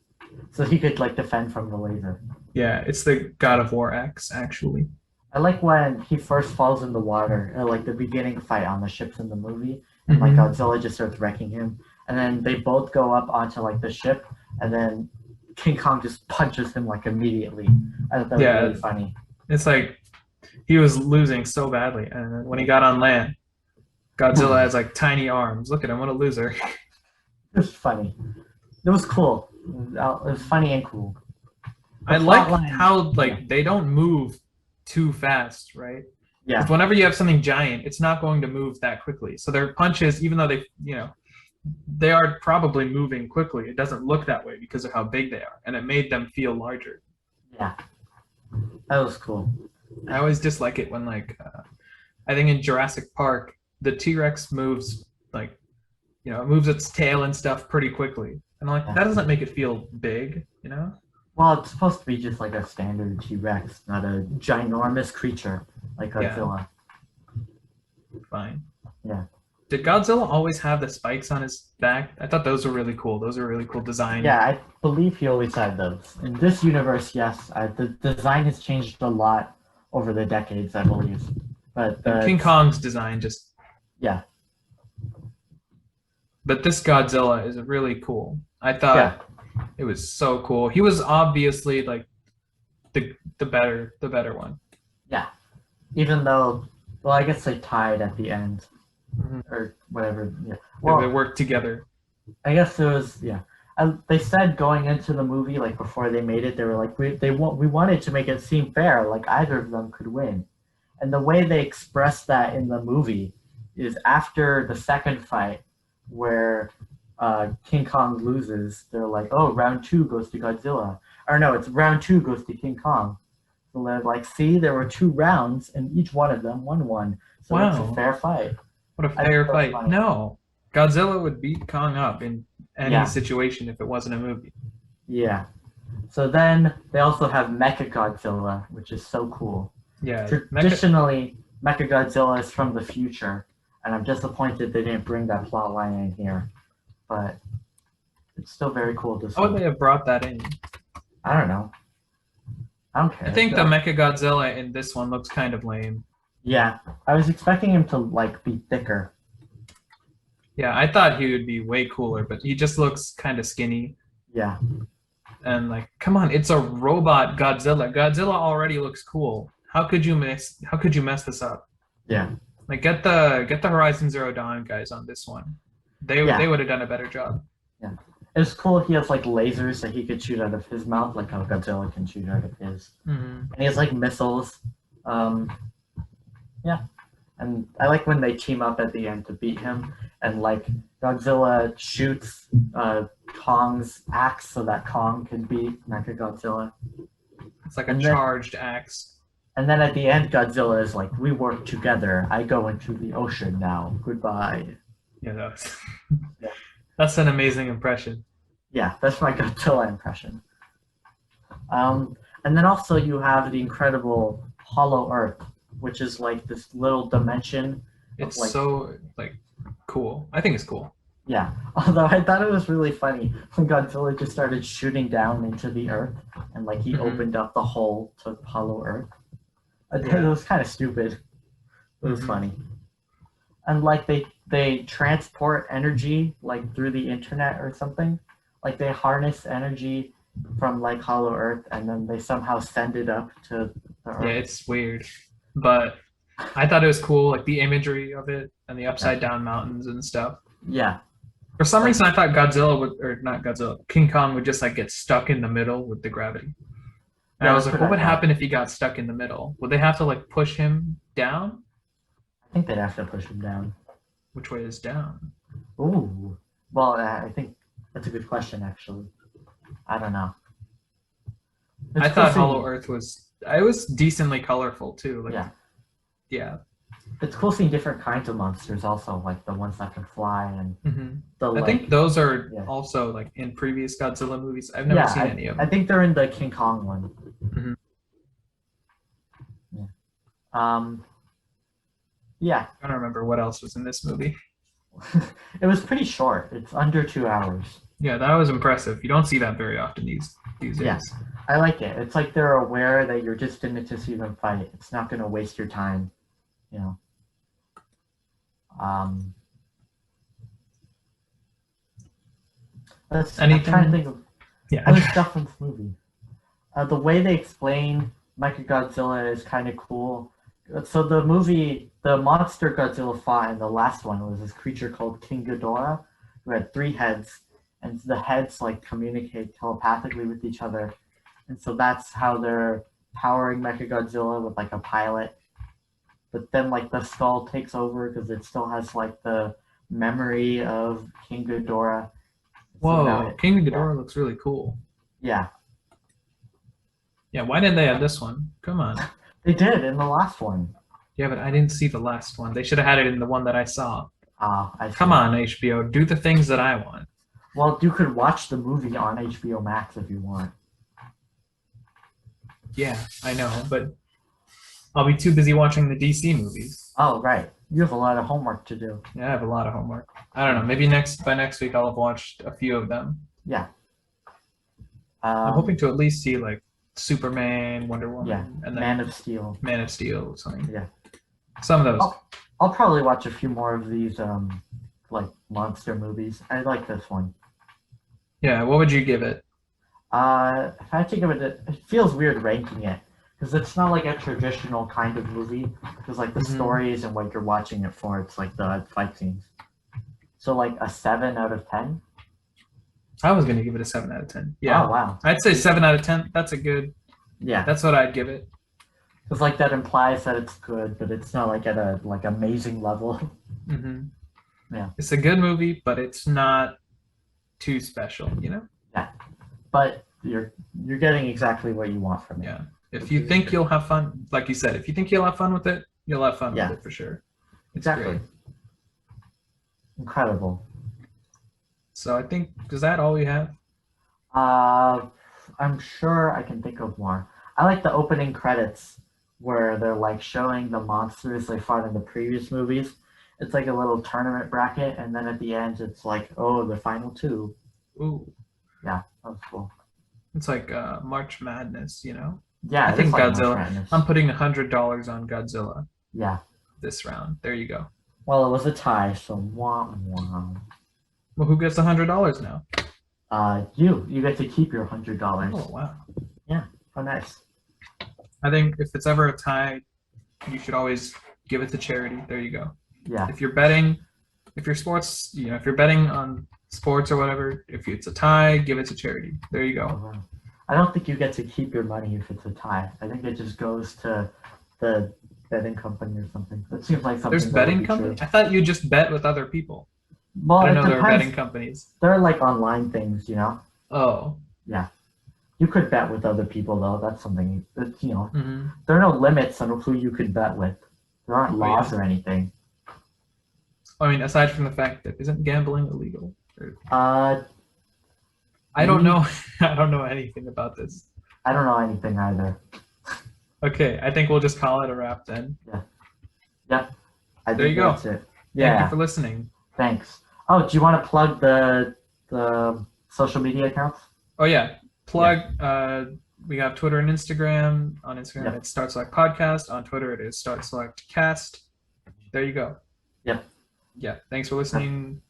so he could like defend from the laser. Yeah, it's the God of War axe, actually. I like when he first falls in the water, like the beginning fight on the ships in the movie, and like Godzilla just starts wrecking him, and then they both go up onto like the ship, and then King Kong just punches him like immediately. I thought that was really funny. It's like he was losing so badly, and then when he got on land, Godzilla has like tiny arms. Look at him, what a loser. It was funny. It was cool. It was funny and cool. I like how they don't move too fast, right? Yeah. Because whenever you have something giant, it's not going to move that quickly. So their punches, even though they are probably moving quickly, it doesn't look that way because of how big they are, and it made them feel larger. Yeah. That was cool. I always dislike it when I think in Jurassic Park, the T-Rex moves it moves its tail and stuff pretty quickly. And I'm like, that doesn't make it feel big, Well, it's supposed to be just like a standard T-Rex, not a ginormous creature like Godzilla. Fine. Yeah. Did Godzilla always have the spikes on his back? I thought those were really cool. Those are really cool design. Yeah, I believe he always had those. In this universe, yes. The design has changed a lot over the decades, I believe. But King Kong's design just... Yeah. But this Godzilla is really cool. I thought it was so cool. He was obviously like the better one. Yeah. Even though, well, I guess they tied at the end. Or whatever. Yeah. Well, they worked together. I guess it was they said going into the movie, like before they made it, they were like we wanted to make it seem fair, like either of them could win. And the way they expressed that in the movie is after the second fight where King Kong loses, they're like, oh, round 2 goes to Godzilla. Or no, it's round 2 goes to King Kong. So they're like, see, there were 2 rounds and each one of them won one. So it's a fair fight. What a fair fight. No. Godzilla would beat Kong up in any situation if it wasn't a movie. Yeah. So then they also have Mechagodzilla, which is so cool. Yeah, Traditionally, Mechagodzilla is from the future, and I'm disappointed they didn't bring that plot line in here. But it's still very cool to see. How would they have brought that in? I don't know. I don't care. I think the Mechagodzilla in this one looks kind of lame. Yeah, I was expecting him to like be thicker. Yeah, I thought he would be way cooler, but he just looks kind of skinny. Yeah. And like, come on, it's a robot Godzilla. Godzilla already looks cool. How could you mess this up? Yeah. Like get the Horizon Zero Dawn guys on this one. They would have done a better job. Yeah. It's cool he has like lasers that he could shoot out of his mouth, like how Godzilla can shoot out of his. Mm-hmm. And he has like missiles. Yeah. And I like when they team up at the end to beat him, and like Godzilla shoots Kong's axe so that Kong can beat Mechagodzilla. It's like a charged axe. And then at the end, Godzilla is like, "We work together. I go into the ocean now. Goodbye." Yeah, that's an amazing impression. Yeah, that's my Godzilla impression. And then also you have the incredible Hollow Earth, which is like this little dimension. It's like, so like cool. I think it's cool. Yeah, although I thought it was really funny when Godzilla just started shooting down into the earth, and like he opened up the hole to Hollow Earth. It was kind of stupid. It was funny. And like they transport energy like through the internet or something. Like they harness energy from like Hollow Earth, and then they somehow send it up to the Earth. Yeah, it's weird, but I thought it was cool, like the imagery of it and the upside down mountains and stuff. Yeah. For some reason, I thought Godzilla would, or not Godzilla, King Kong would just like get stuck in the middle with the gravity. And I was like, what would happen if he got stuck in the middle? Would they have to like push him down? I think they'd have to push him down. Which way is down? Ooh. Well, I think that's a good question, actually. I don't know. I thought Hollow Earth was decently colorful too. Like, yeah. Yeah. It's cool seeing different kinds of monsters also, like the ones that can fly and I think those are also like in previous Godzilla movies. I've never seen any of them. I think they're in the King Kong one. Yeah. Yeah. I don't remember what else was in this movie. It was pretty short. It's under 2 hours. Yeah, that was impressive. You don't see that very often these days. Yeah, I like it. It's like they're aware that you're just in it to see them fight. It's not going to waste your time, you know. I'm trying to think of other stuff in this movie. The way they explain Mechagodzilla is kind of cool. So the monster Godzilla fought in the last one was this creature called King Ghidorah, who had 3 heads, and the heads like communicate telepathically with each other, and so that's how they're powering Mechagodzilla with like a pilot. But then like the skull takes over because it still has like the memory of King Ghidorah. Whoa, so King Ghidorah looks really cool. Yeah. Yeah, why didn't they have this one? Come on. They did in the last one. Yeah, but I didn't see the last one. They should have had it in the one that I saw. Come on, HBO, do the things that I want. Well, you could watch the movie on HBO Max if you want. Yeah, I know, but I'll be too busy watching the DC movies. Oh, right. You have a lot of homework to do. Yeah, I have a lot of homework. I don't know. Maybe by next week I'll have watched a few of them. Yeah. I'm hoping to at least see like Superman, Wonder Woman, and then Man of Steel. Man of Steel or something. Yeah. Some of those. I'll probably watch a few more of these like monster movies. I like this one. Yeah, what would you give it? If I had to give it feels weird ranking it because it's not like a traditional kind of movie. Because like the story isn't what you're watching it for. It's like the fight scenes. So like a 7 out of 10. I was gonna give it a 7 out of 10. Yeah. Oh wow. I'd say 7 out of 10. That's a good. Yeah. That's what I'd give it. Because like that implies that it's good, but it's not like at a like amazing level. Yeah. It's a good movie, but it's not too special, you know? Yeah. But you're getting exactly what you want from it. Yeah. If you think you'll have fun, like you said, if you think you'll have fun with it, you'll have fun with it for sure. It's exactly. Great. Incredible. So I think, is that all we have? I'm sure I can think of more. I like the opening credits where they're like showing the monsters they fought in the previous movies. It's like a little tournament bracket, and then at the end, it's like, oh, the final two. Ooh, Yeah, that was cool. it's like March Madness, you know. Yeah, I it think is like March Godzilla. Madness. I'm putting $100 on Godzilla Yeah. this round. There you go. Well, it was a tie, so wah, wah. Well, who gets $100 now? You get to keep your $100. Oh wow. Oh, nice. I think if it's ever a tie, you should always give it to charity. There you go. Yeah. If you're betting, if you're sports, if you're betting on sports or whatever, if it's a tie, give it to charity. There you go. I don't think you get to keep your money if it's a tie. I think it just goes to the betting company or something. That seems like something. There's betting companies? I thought you just bet with other people. Well, I it didn't know there were depends. betting companies. They're like online things, you know. Oh. You could bet with other people though. That's something. That's, Mm-hmm. there are no limits on who you could bet with. There aren't Oh, yeah. laws or anything. I mean, aside from the fact that isn't gambling illegal? I don't know. I don't know anything about this. don't know anything either. Okay, I think we'll just call it a wrap then. I There think you go. that's it. Thank Yeah. you for listening. Thanks. Oh, do you want to plug the social media accounts? Oh yeah, plug. We have Twitter and Instagram. On Instagram, Yep. it's Start Select Podcast. On Twitter, it is Start Select Cast. There you go. Yep. Yeah. Thanks for listening.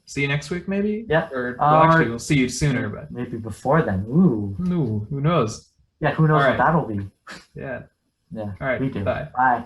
See you next week, maybe. Yep. Or well, actually, we'll see you sooner, but Maybe before then. Ooh. who knows? Yeah, who knows All what right. that'll be. Yeah. Yeah. All right. We do. Bye. Bye.